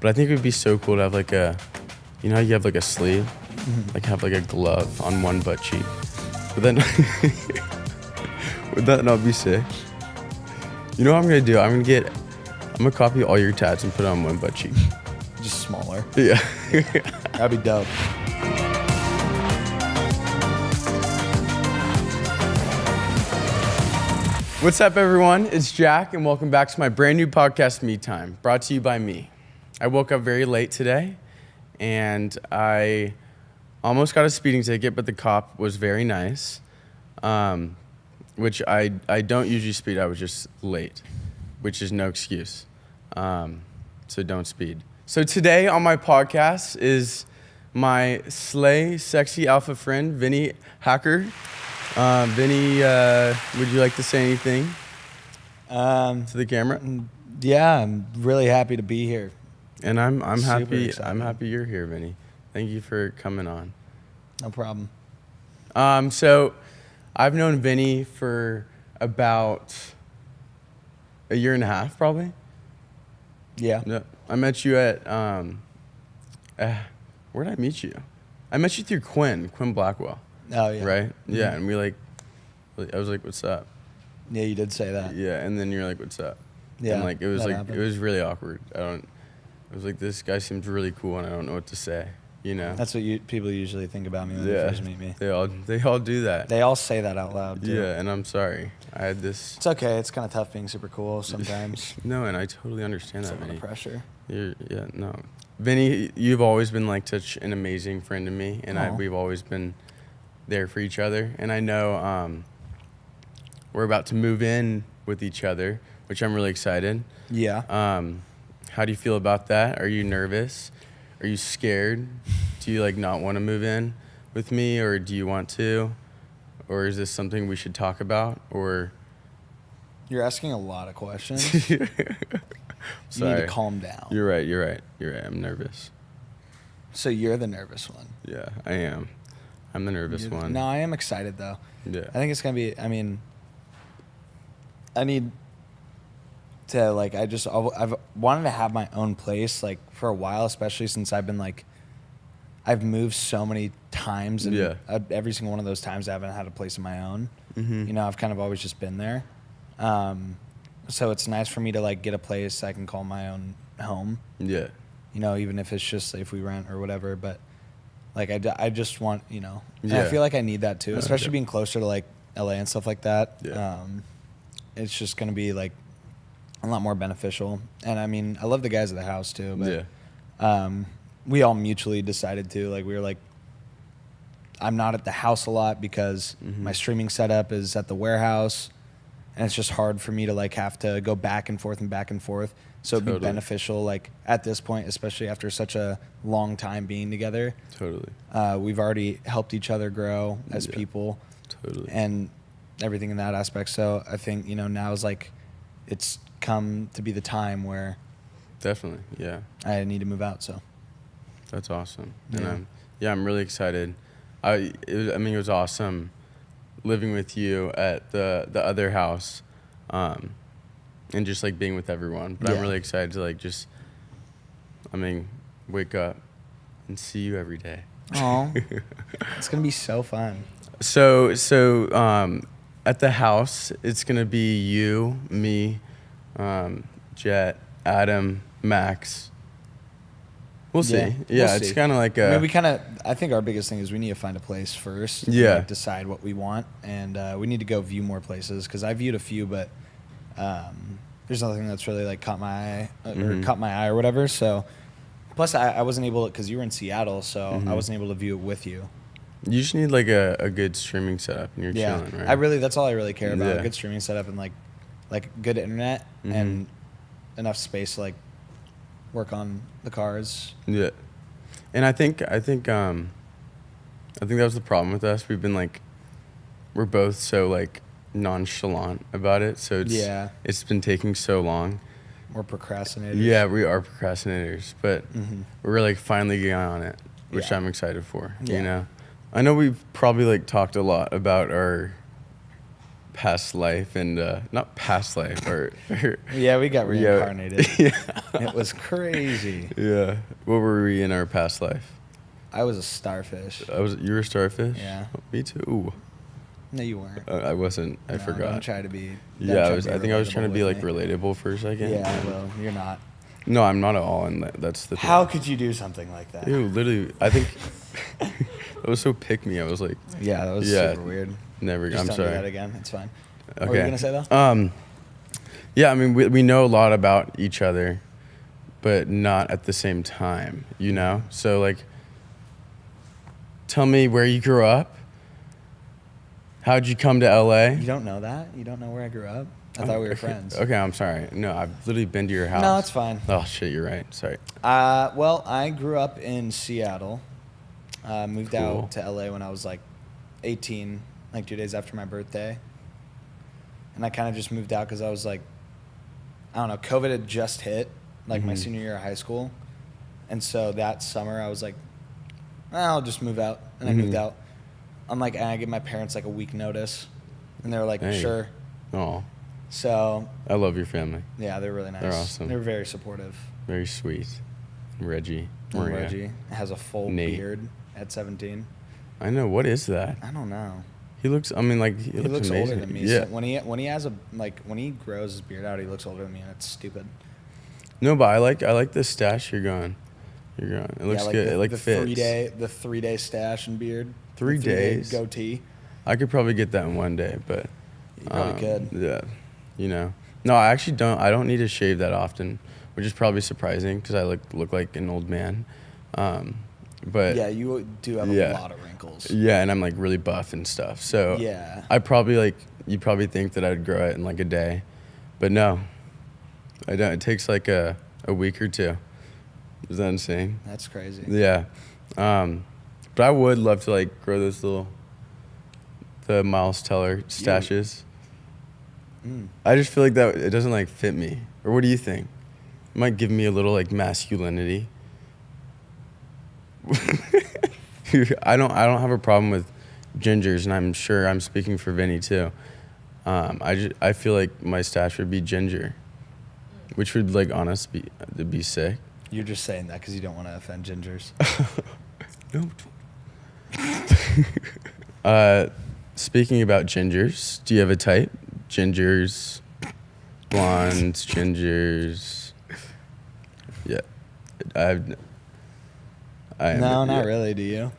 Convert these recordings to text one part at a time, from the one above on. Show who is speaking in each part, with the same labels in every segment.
Speaker 1: But I think it would be so cool to have like a, you know how you have like a sleeve? Like have like a glove on one butt cheek. But then, would that not be sick? You know what I'm gonna do? I'm gonna copy all your tats and put it on one butt cheek.
Speaker 2: Just smaller.
Speaker 1: Yeah.
Speaker 2: That'd be dope.
Speaker 1: What's up, everyone? It's Jack, and welcome back to my brand new podcast, Me Time, brought to you by me. I woke up very late today, and I almost got a speeding ticket, but the cop was very nice, which I don't usually speed. I was just late, which is no excuse. So don't speed. So today on my podcast is my slay, sexy alpha friend, Vinnie Hacker. Vinnie, would you like to say anything to the camera?
Speaker 2: Yeah, I'm really happy to be here.
Speaker 1: And I'm happy.
Speaker 2: excited.
Speaker 1: I'm happy you're here, Vinnie. Thank you for coming on.
Speaker 2: No problem.
Speaker 1: So I've known Vinnie for about a year and a half, probably.
Speaker 2: Yeah.
Speaker 1: No, I met you at where did I meet you? I met you through Quinn Blackwell.
Speaker 2: Oh, yeah.
Speaker 1: Right?
Speaker 2: Mm-hmm.
Speaker 1: Yeah, and I was like, "What's up?"
Speaker 2: Yeah, you did say that.
Speaker 1: Yeah, and then you're like, "What's up?"
Speaker 2: Yeah.
Speaker 1: And like it was
Speaker 2: that
Speaker 1: like
Speaker 2: happened.
Speaker 1: it was really awkward. I was like, this guy seems really cool, and I don't know what to say. You know?
Speaker 2: That's what people usually think about me when they
Speaker 1: Yeah.
Speaker 2: first meet me.
Speaker 1: They all do that.
Speaker 2: They all say that out loud, too.
Speaker 1: Yeah, and I'm sorry. I had this.
Speaker 2: It's okay. It's kind of tough being super cool sometimes.
Speaker 1: No, and I totally understand
Speaker 2: It's a
Speaker 1: that,
Speaker 2: lot of
Speaker 1: Vinnie.
Speaker 2: pressure.
Speaker 1: No. Vinnie, you've always been like such an amazing friend to me, and
Speaker 2: Aw.
Speaker 1: we've always been there for each other. And I know we're about to move in with each other, which I'm really excited.
Speaker 2: Yeah.
Speaker 1: How do you feel about that? Are you nervous? Are you scared? Do you like not want to move in with me, or do you want to? Or is this something we should talk about? Or
Speaker 2: You're asking a lot of questions. You need to calm down.
Speaker 1: You're right. I'm nervous.
Speaker 2: So you're the nervous one.
Speaker 1: Yeah, I am. I'm the nervous one.
Speaker 2: No, I am excited, though.
Speaker 1: Yeah.
Speaker 2: I think it's going to be, I need to, like, I've wanted to have my own place, like, for a while, especially since I've moved so many times, and
Speaker 1: Yeah.
Speaker 2: every single one of those times I haven't had a place of my own.
Speaker 1: Mm-hmm.
Speaker 2: You know, I've kind of always just been there. So it's nice for me to, like, get a place I can call my own home,
Speaker 1: Yeah.
Speaker 2: you know, even if it's just if we rent or whatever. But, like, I just want, you know, and
Speaker 1: Yeah.
Speaker 2: I feel like I need that too, especially
Speaker 1: Okay.
Speaker 2: being closer to, like, LA and stuff like that.
Speaker 1: Yeah.
Speaker 2: It's just going to be, like, a lot more beneficial. And I love the guys at the house too, but we all mutually decided to, like, we were like, I'm not at the house a lot because my streaming setup is at the warehouse, and it's just hard for me to, like, have to go back and forth. So it'd be
Speaker 1: Totally.
Speaker 2: beneficial, like, at this point, especially after such a long time being together.
Speaker 1: Totally.
Speaker 2: We've already helped each other grow as
Speaker 1: Yeah.
Speaker 2: people
Speaker 1: Totally.
Speaker 2: and everything in that aspect. So I think, you know, now is, like, it's come to be the time where
Speaker 1: Definitely. Yeah.
Speaker 2: I need to move out. So
Speaker 1: That's awesome.
Speaker 2: Yeah.
Speaker 1: And I'm really excited. It was awesome living with you at the other house, and just like being with everyone. But I'm
Speaker 2: Yeah.
Speaker 1: really excited to wake up and see you every day.
Speaker 2: oh, it's gonna be so fun.
Speaker 1: So at the house, it's gonna be you, me, Jet, Adam, Max. We'll see.
Speaker 2: Yeah,
Speaker 1: Yeah,
Speaker 2: we'll
Speaker 1: it's
Speaker 2: see.
Speaker 1: kind of like
Speaker 2: I think our biggest thing is we need to find a place first. and,
Speaker 1: Yeah.
Speaker 2: like, decide what we want, and we need to go view more places because I viewed a few, but there's nothing that's really, like, caught my eye or whatever. So plus I wasn't able to, because you were in Seattle, so I wasn't able to view it with you.
Speaker 1: You just need like a good streaming setup, and you're
Speaker 2: Yeah,
Speaker 1: chilling, right?
Speaker 2: that's all I really care about.
Speaker 1: Yeah.
Speaker 2: A good streaming setup and like good internet and enough space to, like, work on the cars.
Speaker 1: Yeah, and I think that was the problem with us. We've been like, we're both so like nonchalant about it, so it's been taking so long.
Speaker 2: We're procrastinators.
Speaker 1: Yeah, we are procrastinators, but we're like finally getting on it, which
Speaker 2: Yeah.
Speaker 1: I'm excited for.
Speaker 2: Yeah.
Speaker 1: You know, I know we've probably like talked a lot about our past life and not past life or
Speaker 2: Yeah, we got reincarnated.
Speaker 1: Yeah.
Speaker 2: It was crazy.
Speaker 1: Yeah. What were we in our past life?
Speaker 2: I was a starfish.
Speaker 1: You were a starfish?
Speaker 2: Yeah.
Speaker 1: Me too.
Speaker 2: No, you weren't.
Speaker 1: I wasn't. I
Speaker 2: No,
Speaker 1: forgot.
Speaker 2: Don't try to be.
Speaker 1: Yeah, I think I was trying to be like relatable for a second.
Speaker 2: Yeah, well, you're not.
Speaker 1: No, I'm not at all, and that's the thing.
Speaker 2: How could you do something like that?
Speaker 1: Ew, literally, I think it was so pick me. I was like,
Speaker 2: Yeah, that was super weird.
Speaker 1: Never.
Speaker 2: Just
Speaker 1: I'm
Speaker 2: don't
Speaker 1: sorry.
Speaker 2: do that again. It's fine.
Speaker 1: Okay.
Speaker 2: What were you gonna say though?
Speaker 1: Yeah, I mean, we know a lot about each other, but not at the same time. You know, so like, tell me where you grew up. How'd you come to LA?
Speaker 2: You don't know that? You don't know where I grew up? I thought we were friends.
Speaker 1: Okay, I'm sorry. No, I've literally been to your house.
Speaker 2: No, it's fine.
Speaker 1: Oh shit, you're right. Sorry.
Speaker 2: Well, I grew up in Seattle. Moved
Speaker 1: Cool.
Speaker 2: out to LA when I was like 18, like 2 days after my birthday. And I kind of just moved out because I was like, I don't know, COVID had just hit, like my senior year of high school. And so that summer I was like, I'll just move out. And I moved out. I'm like, I give my parents like a week notice. And they were like, sure.
Speaker 1: Oh.
Speaker 2: So.
Speaker 1: I love your family.
Speaker 2: Yeah, they're really nice.
Speaker 1: They're awesome.
Speaker 2: They're very supportive.
Speaker 1: Very sweet. Reggie.
Speaker 2: And
Speaker 1: Maria.
Speaker 2: Reggie has a full
Speaker 1: Nate.
Speaker 2: beard at 17.
Speaker 1: I know. What is that?
Speaker 2: I don't know.
Speaker 1: He looks. I mean, like he
Speaker 2: looks
Speaker 1: amazing.
Speaker 2: older than me.
Speaker 1: Yeah.
Speaker 2: So when he has when he grows his beard out, he looks older than me, and it's stupid.
Speaker 1: No, but I like the stash you're going. You're going. It looks good. It like fits.
Speaker 2: The 3 day stash and beard.
Speaker 1: 3
Speaker 2: The 3 day
Speaker 1: days.
Speaker 2: goatee.
Speaker 1: I could probably get that in one day, but
Speaker 2: You probably could.
Speaker 1: Yeah, you know. No, I actually don't. I don't need to shave that often, which is probably surprising because I look like an old man. But
Speaker 2: Yeah, you do have a lot of wrinkles.
Speaker 1: Yeah, and I'm like really buff and stuff. So
Speaker 2: Yeah.
Speaker 1: I probably you probably think that I'd grow it in like a day, but no, I don't. It takes like a week or two. Is that insane?
Speaker 2: That's crazy.
Speaker 1: Yeah, but I would love to like grow those the Miles Teller stashes. I just feel like that it doesn't like fit me. Or what do you think? It might give me a little like masculinity. I don't have a problem with gingers, and I'm sure I'm speaking for Vinny too. I feel like my stash would be ginger, which would like honestly be sick.
Speaker 2: You're just saying that because you don't want to offend gingers.
Speaker 1: No. Speaking about gingers, do you have a type? Gingers, blondes, gingers. Yeah,
Speaker 2: No, not really. Do you?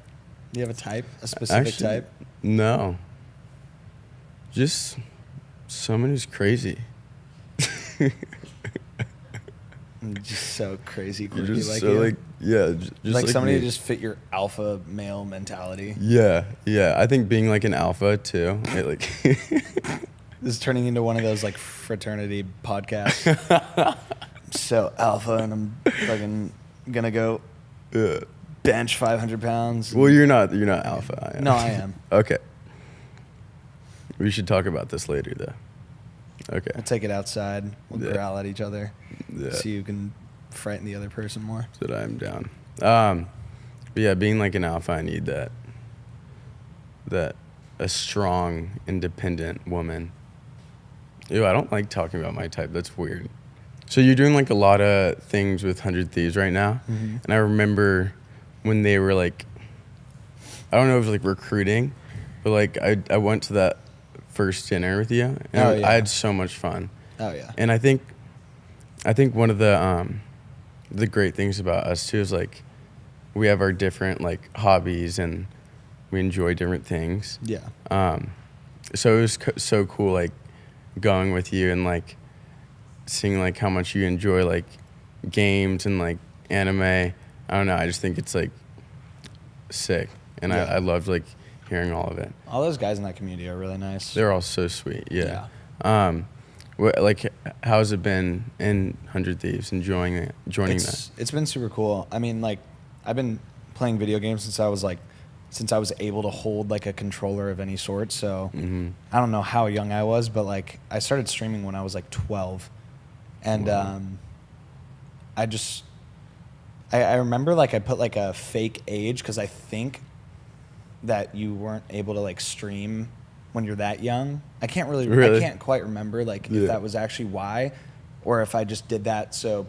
Speaker 2: Do you have a type? A specific type?
Speaker 1: No. Just someone who's crazy.
Speaker 2: Just so crazy quirky
Speaker 1: Just
Speaker 2: like
Speaker 1: so
Speaker 2: you?
Speaker 1: like yeah, just
Speaker 2: like somebody
Speaker 1: me.
Speaker 2: who just fit your alpha male mentality.
Speaker 1: Yeah. I think being like an alpha too. Like
Speaker 2: This is turning into one of those like fraternity podcasts. I'm so alpha, and I'm fucking gonna go bench 500 pounds.
Speaker 1: Well, you're not alpha. I am.
Speaker 2: No, I am.
Speaker 1: Okay. We should talk about this later though. Okay.
Speaker 2: We'll take it outside. We'll
Speaker 1: Yeah.
Speaker 2: growl at each other.
Speaker 1: Yeah.
Speaker 2: So you can frighten the other person more.
Speaker 1: That I'm down. But yeah, being like an alpha, I need that a strong, independent woman. Ew, I don't like talking about my type. That's weird. So you're doing like a lot of things with 100 Thieves right now.
Speaker 2: Mm-hmm.
Speaker 1: And I remember when they were like, I don't know if it was like recruiting, but like I went to that first dinner with you. And I had so much fun.
Speaker 2: Oh yeah.
Speaker 1: And I think one of the great things about us too is like we have our different like hobbies and we enjoy different things.
Speaker 2: Yeah.
Speaker 1: So it was so cool like going with you and like seeing like how much you enjoy like games and like anime. I don't know. I just think it's like sick, and
Speaker 2: Yeah.
Speaker 1: I loved like hearing all of it.
Speaker 2: All those guys in that community are really nice.
Speaker 1: They're all so sweet. Yeah. Like, how's it been in 100 Thieves? Joining that?
Speaker 2: It's been super cool. I mean, like, I've been playing video games since I was able to hold like a controller of any sort. So I don't know how young I was, but like I started streaming when I was like 12, and
Speaker 1: Wow.
Speaker 2: I remember like I put like a fake age because I think that you weren't able to like stream when you're that young. I can't really.
Speaker 1: Really?
Speaker 2: I can't quite remember like if that was actually why, or if I just did that so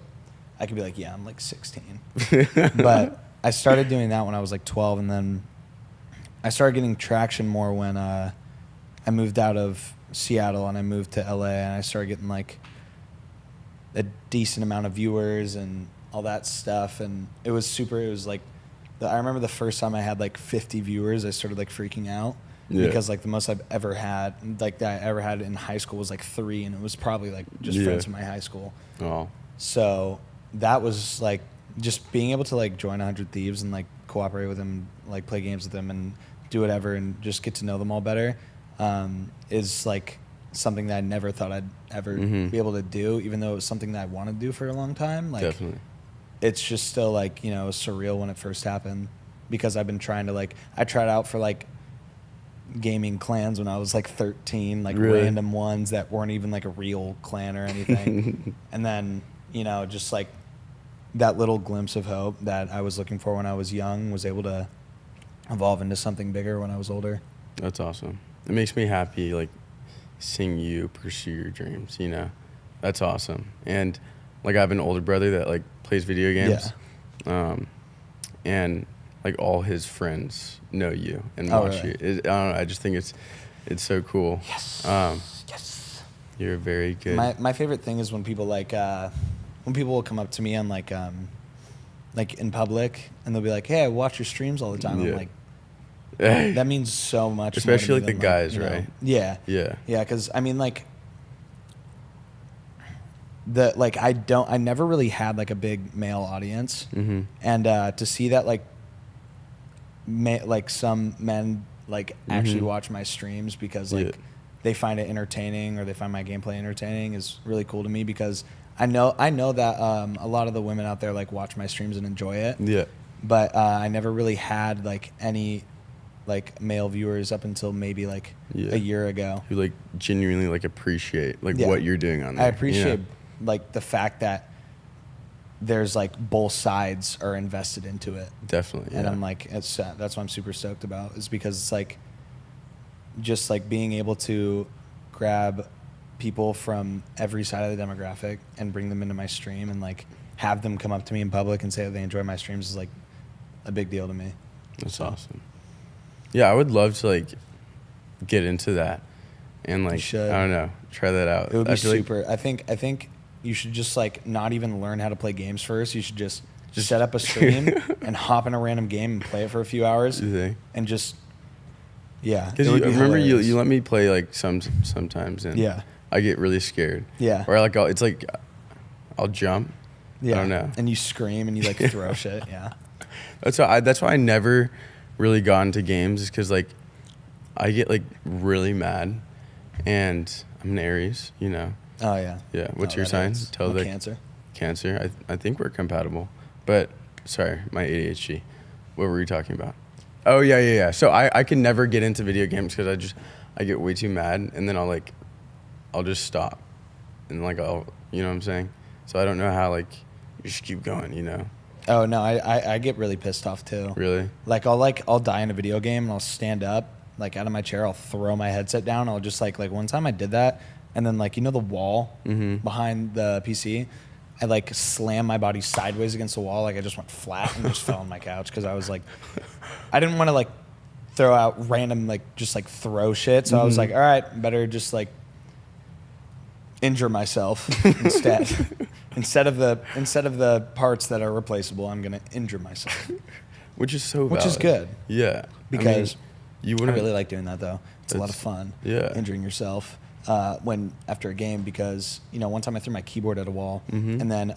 Speaker 2: I could be like, yeah, I'm like 16. But I started doing that when I was like 12, and then I started getting traction more when I moved out of Seattle and I moved to LA, and I started getting like a decent amount of viewers and all that stuff, and it was like I remember the first time I had like 50 viewers, I started like freaking out because like the most I've ever had, like that I ever had in high school was like 3, and it was probably like just friends from my high school.
Speaker 1: Oh.
Speaker 2: So that was like just being able to like join 100 Thieves and like cooperate with them, like play games with them and do whatever and just get to know them all better is like something that I never thought I'd ever be able to do, even though it was something that I wanted to do for a long time. Like,
Speaker 1: Definitely.
Speaker 2: It's just still like, you know, surreal when it first happened, because I've been trying to like, I tried out for like gaming clans when I was like 13, like random ones that weren't even like a real clan or anything. And then, you know, just like that little glimpse of hope that I was looking for when I was young was able to evolve into something bigger when I was older.
Speaker 1: That's awesome. It makes me happy, like, seeing you pursue your dreams, you know? That's awesome. And, like, I have an older brother that, like, plays video games. Yeah. And, like, all his friends know you and watch you. I don't know. I just think it's so cool.
Speaker 2: Yes. Yes.
Speaker 1: You're very good.
Speaker 2: My favorite thing is when people, like, when people will come up to me on, like in public, and they'll be like, hey, I watch your streams all the time. I'm like, that means so much.
Speaker 1: Especially like the guys, right?
Speaker 2: Know. Yeah.
Speaker 1: Yeah.
Speaker 2: Yeah, because I mean, like, I never really had like a big male audience, and to see that like some men like actually watch my streams because like they find it entertaining or they find my gameplay entertaining is really cool to me, because I know that a lot of the women out there like watch my streams and enjoy it. Yeah. But I never really had like any like male viewers up until maybe like a year ago.
Speaker 1: Who like genuinely like appreciate like what you're doing on there.
Speaker 2: I appreciate like the fact that there's like both sides are invested into it.
Speaker 1: Definitely.
Speaker 2: And I'm like, that's what I'm super stoked about, is because it's like just like being able to grab people from every side of the demographic and bring them into my stream and like have them come up to me in public and say that they enjoy my streams is like a big deal to me.
Speaker 1: That's awesome. Yeah, I would love to like get into that and like I don't know, try that out.
Speaker 2: It would be super. I think you should just like not even learn how to play games first. You should just set up a stream and hop in a random game and play it for a few hours. And just
Speaker 1: because I remember you let me play like sometimes and I get really scared. Yeah. Or like I'll jump. Yeah. I don't know.
Speaker 2: And you scream and you like throw shit. Yeah.
Speaker 1: That's why I never really got into games, is because like I get like really mad, and I'm an Aries, you know.
Speaker 2: Oh yeah.
Speaker 1: Yeah. What's your sign?
Speaker 2: I'm Cancer.
Speaker 1: Cancer. I think we're compatible. But sorry, my ADHD. What were we talking about? Oh yeah. So I can never get into video games because I get way too mad, and then I'll just stop, and like you know what I'm saying. So I don't know how like you should keep going, you know.
Speaker 2: Oh no, I get really pissed off too.
Speaker 1: Really?
Speaker 2: I'll die in a video game and I'll stand up like out of my chair. I'll throw my headset down. I'll just like one time I did that, and then like, you know, the wall behind the PC, I like slammed my body sideways against the wall. Like I just went flat and just fell on my couch because I was like, I didn't want to like throw out random like just like throw shit. So I was like, all right, better just like injure myself instead. Instead of the parts that are replaceable, I'm gonna injure myself.
Speaker 1: Which is so valid.
Speaker 2: Which is good.
Speaker 1: Yeah.
Speaker 2: Because
Speaker 1: I
Speaker 2: really like doing that though. It's a lot of fun.
Speaker 1: Yeah.
Speaker 2: Injuring yourself after a game, because you know, one time I threw my keyboard at a wall, and then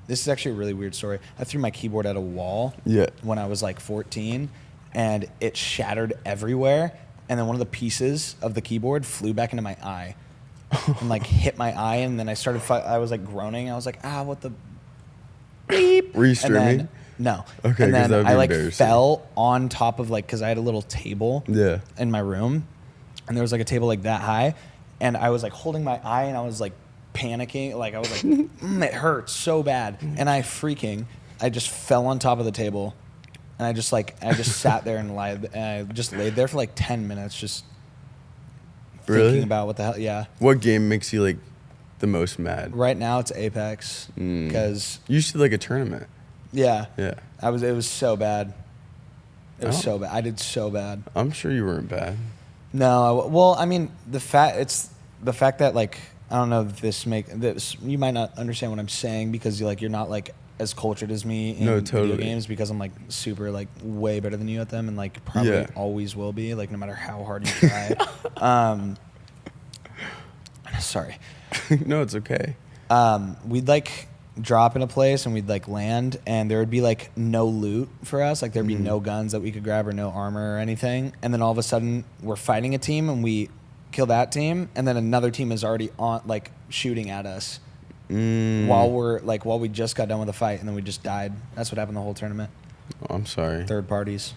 Speaker 2: this is actually a really weird story. I threw my keyboard at a wall when I was like 14, and it shattered everywhere. And then one of the pieces of the keyboard flew back into my eye. And like hit my eye, and then I was like groaning. I was like, what the beep?
Speaker 1: Were you streaming?
Speaker 2: No.
Speaker 1: Okay.
Speaker 2: And then I like fell on top of like, because I had a little table in my room, and there was like a table like that high, and I was like holding my eye, and I was like panicking. Like I was like, it hurts so bad, and I just fell on top of the table, and I just sat there and I just laid there for like 10 minutes, just
Speaker 1: Really?
Speaker 2: thinking about what the hell. Yeah.
Speaker 1: What game makes you like the most mad?
Speaker 2: Right now it's Apex because
Speaker 1: You used to like a tournament.
Speaker 2: yeah,
Speaker 1: Yeah.
Speaker 2: It was so bad. It was
Speaker 1: Oh.
Speaker 2: so bad. I did so bad.
Speaker 1: I'm sure you weren't bad.
Speaker 2: No, well, I mean, it's the fact that like I don't know if this you might not understand what I'm saying because you're not like as cultured as me in
Speaker 1: No, totally.
Speaker 2: video games because I'm like super like way better than you at them and like probably
Speaker 1: Yeah.
Speaker 2: always will be like no matter how hard you try. Sorry.
Speaker 1: No, it's okay.
Speaker 2: We'd like drop in a place and we'd like land and there would be like no loot for us, like there'd be no guns that we could grab or no armor or anything, and then all of a sudden we're fighting a team and we kill that team and then another team is already on like shooting at us while we just got done with the fight and then we just died. That's what happened the whole tournament.
Speaker 1: Oh, I'm sorry.
Speaker 2: Third parties.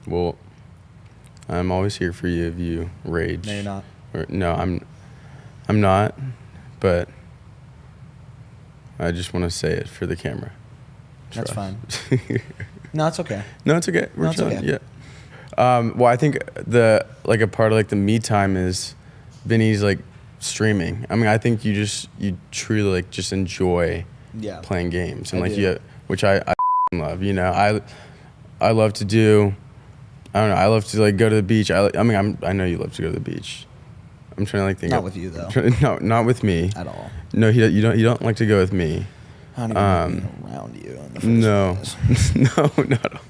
Speaker 1: Well, I'm always here for you if you rage.
Speaker 2: No, you're not.
Speaker 1: No, I'm not, but I just want to say it for the camera.
Speaker 2: That's
Speaker 1: Trust.
Speaker 2: fine. No, it's okay.
Speaker 1: No, it's okay. We're
Speaker 2: No, it's
Speaker 1: chilling.
Speaker 2: okay.
Speaker 1: Yeah. Well, I think a part of like the me time is Vinny's like streaming. I mean, I think you truly like just enjoy
Speaker 2: Yeah.
Speaker 1: playing games and
Speaker 2: I
Speaker 1: like
Speaker 2: do.
Speaker 1: you, which I love. You know, I love to do. I don't know. I love to like go to the beach. I know you love to go to the beach. I'm trying to like think.
Speaker 2: Not with you though.
Speaker 1: No, not with me.
Speaker 2: At all.
Speaker 1: No, you don't like to go with me.
Speaker 2: I don't even like being around you in the first
Speaker 1: No,
Speaker 2: place.
Speaker 1: no, not at all.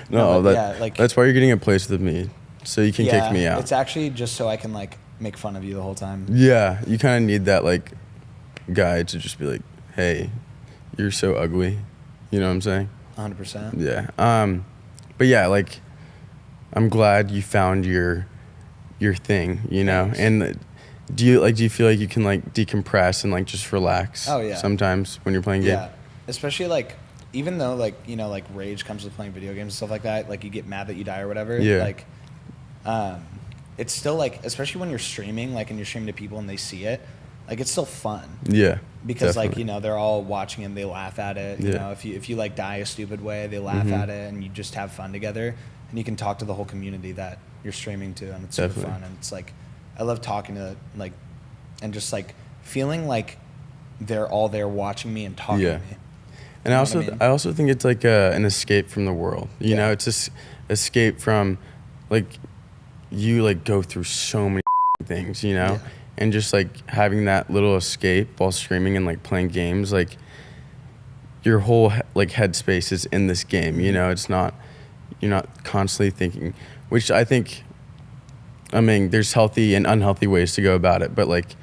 Speaker 1: No,
Speaker 2: but yeah, like-
Speaker 1: that's why you're getting a place with me, so you can kick me out.
Speaker 2: It's actually just so I can like make fun of you the whole time.
Speaker 1: Yeah, you kind of need that like guy to just be like, hey, you're so ugly. You know what I'm saying?
Speaker 2: 100%.
Speaker 1: Yeah. But yeah, like I'm glad you found your thing, you know.
Speaker 2: Thanks.
Speaker 1: And do you feel like you can like decompress and like just relax?
Speaker 2: Oh, yeah.
Speaker 1: Sometimes when you're playing games.
Speaker 2: Yeah, especially like even though like like rage comes with playing video games and stuff like that, like you get mad that you die or whatever.
Speaker 1: Yeah.
Speaker 2: Like, it's still like especially when you're streaming, like and you're streaming to people and they see it, like it's still fun.
Speaker 1: Yeah.
Speaker 2: Because
Speaker 1: definitely.
Speaker 2: like they're all watching and they laugh at it. You
Speaker 1: Yeah.
Speaker 2: know, if you like die a stupid way, they laugh at it and you just have fun together and you can talk to the whole community that you're streaming to and it's super
Speaker 1: Definitely.
Speaker 2: fun and it's like I love talking to like and just like feeling like they're all there watching me and talking
Speaker 1: Yeah.
Speaker 2: to me.
Speaker 1: And
Speaker 2: You know what I mean?
Speaker 1: I also think it's like an escape from the world. You
Speaker 2: Yeah.
Speaker 1: know, it's just escape from like you like go through so many things, you know,
Speaker 2: Yeah.
Speaker 1: and just like having that little escape while streaming and like playing games, like your whole like headspace is in this game. You know, you're not constantly thinking, which I think. I mean, there's healthy and unhealthy ways to go about it, but like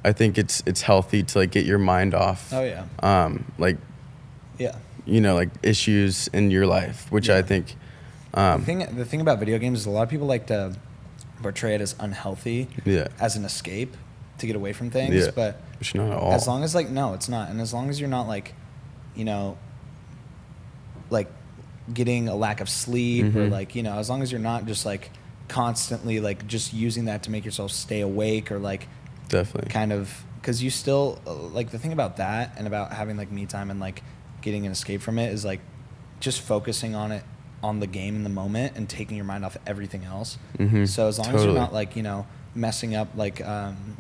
Speaker 1: I think it's healthy to like get your mind off.
Speaker 2: Oh yeah.
Speaker 1: Like
Speaker 2: Yeah.
Speaker 1: you know, like issues in your life, which I
Speaker 2: Yeah.
Speaker 1: think.
Speaker 2: The thing about video games is a lot of people like to portray it as unhealthy,
Speaker 1: Yeah.
Speaker 2: as an escape to get away from things.
Speaker 1: Yeah.
Speaker 2: But
Speaker 1: Which not at all.
Speaker 2: as long as like no, it's not. And as long as you're not like, like getting a lack of sleep or like as long as you're not just like constantly like just using that to make yourself stay awake or like
Speaker 1: Definitely.
Speaker 2: kind of because you still like the thing about that and about having like me time and like getting an escape from it is like just focusing on the game in the moment and taking your mind off everything else. So as long as
Speaker 1: Totally.
Speaker 2: you're not like messing up like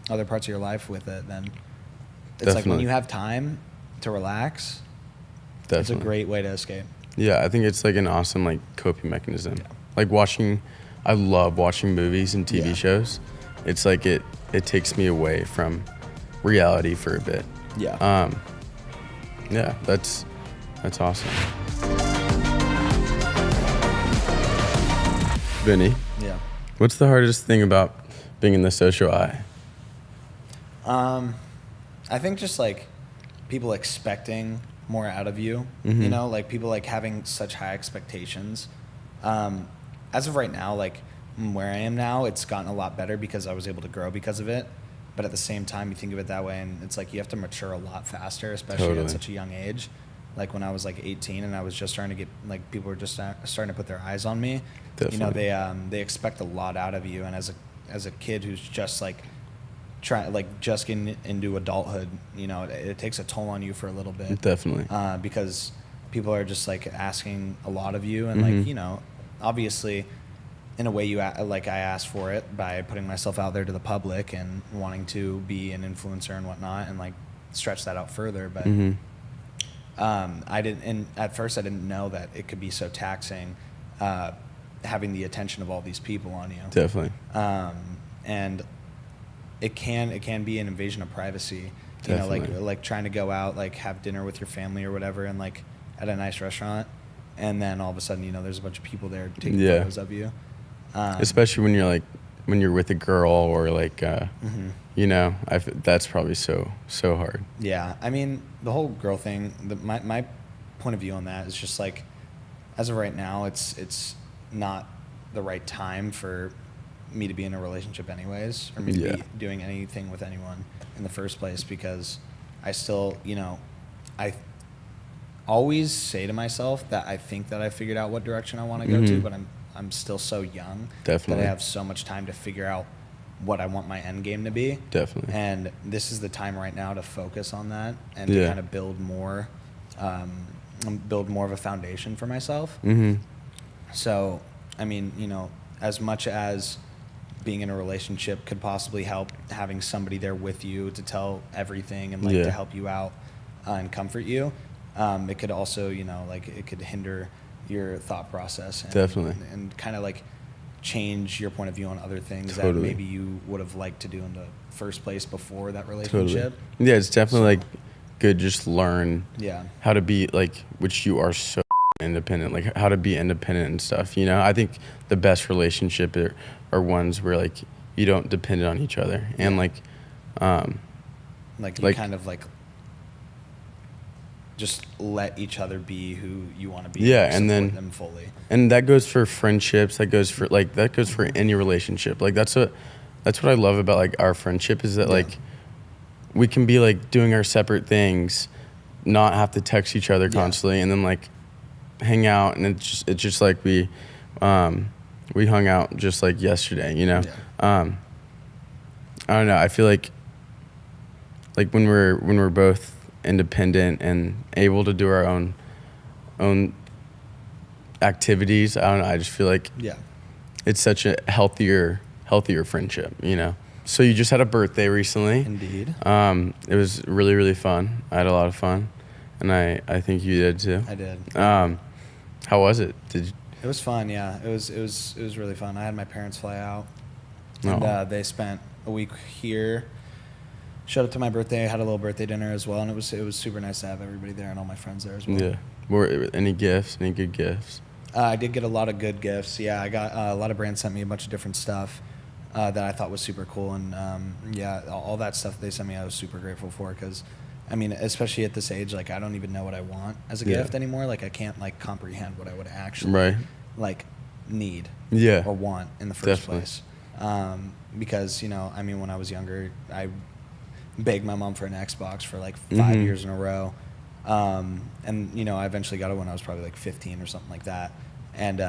Speaker 2: other parts of your life with it, then it's like when
Speaker 1: Definitely.
Speaker 2: you have time to relax,
Speaker 1: Definitely.
Speaker 2: it's a great way to escape.
Speaker 1: Yeah, I think it's like an awesome like coping mechanism.
Speaker 2: Yeah.
Speaker 1: Like I love watching movies and TV
Speaker 2: Yeah.
Speaker 1: shows. It's like it takes me away from reality for a bit.
Speaker 2: Yeah.
Speaker 1: Yeah, that's awesome. Vinny,
Speaker 2: Yeah.
Speaker 1: what's the hardest thing about being in the social eye?
Speaker 2: I think just like people expecting more out of you, like people like having such high expectations. As of right now, like where I am now, it's gotten a lot better because I was able to grow because of it. But at the same time, you think of it that way, and it's like you have to mature a lot faster, especially
Speaker 1: Totally.
Speaker 2: at such a young age. Like when I was like 18 and I was just starting to get like people were just starting to put their eyes on me.
Speaker 1: Definitely.
Speaker 2: They expect a lot out of you, and as a kid who's just like just getting into adulthood, it takes a toll on you for a little bit.
Speaker 1: Definitely.
Speaker 2: Because people are just like asking a lot of you, and like obviously in a way like I asked for it by putting myself out there to the public and wanting to be an influencer and whatnot, and like stretch that out further. But I didn't, and at first I didn't know that it could be so taxing, having the attention of all these people on you.
Speaker 1: Definitely.
Speaker 2: And it can be an invasion of privacy.
Speaker 1: Definitely.
Speaker 2: You know, like trying to go out, like have dinner with your family or whatever, and like at a nice restaurant, and then all of a sudden, you know, there's a bunch of people there taking photos of you.
Speaker 1: Especially when you're with a girl, or like, you know, that's probably so hard.
Speaker 2: Yeah, I mean, the whole girl thing. My point of view on that is just like, as of right now, it's not the right time for me to be in a relationship anyways, or me to be doing anything with anyone in the first place, because I still, you know, I always say to myself that I think that I figured out what direction I want to go to, but I'm still so young that I have so much time to figure out what I want my end game to be.
Speaker 1: Definitely.
Speaker 2: And this is the time right now to focus on that and to kind of build more of a foundation for myself. So, I mean, you know, as much as being in a relationship could possibly help, having somebody there with you to tell everything and like to help you out and comfort you, it could also, you know, like it could hinder your thought process and kind of like change your point of view on other things that maybe you would have liked to do in the first place before that relationship.
Speaker 1: Yeah, it's definitely like good, just learn how to be like, which you are so independent, like how to be independent and stuff, you know. I think the best relationship are ones where like you don't depend on each other, and like
Speaker 2: you kind of like just let each other be who you want to be. And then them fully. And
Speaker 1: that goes for friendships. That goes for any relationship. Like that's what I love about like our friendship, is that like we can be like doing our separate things, not have to text each other constantly, and then like hang out, and it's just like we hung out just like yesterday, you know. I don't know. I feel like when we're both independent and able to do our own activities, I don't know, I just feel like it's such a healthier friendship, you know. So you just had a birthday recently.
Speaker 2: Indeed.
Speaker 1: It was really, really fun. I had a lot of fun, and I think you did too.
Speaker 2: I did.
Speaker 1: How was it? It
Speaker 2: was fun. Yeah, it was really fun. I had my parents fly out, and they spent a week here. Showed up to my birthday. I had a little birthday dinner as well, and it was super nice to have everybody there and all my friends there as well. Yeah.
Speaker 1: Were any gifts? Any good gifts?
Speaker 2: I did get a lot of good gifts. Yeah, I got a lot of brands sent me a bunch of different stuff that I thought was super cool, and all that stuff they sent me I was super grateful for, because I mean, especially at this age, like I don't even know what I want as a gift anymore. Like I can't like comprehend what I would actually like need or want in the first place. Because, you know, I mean, when I was younger, I begged my mom for an Xbox for like 5 years in a row. And, you know, I eventually got it when I was probably like 15 or something like that. And,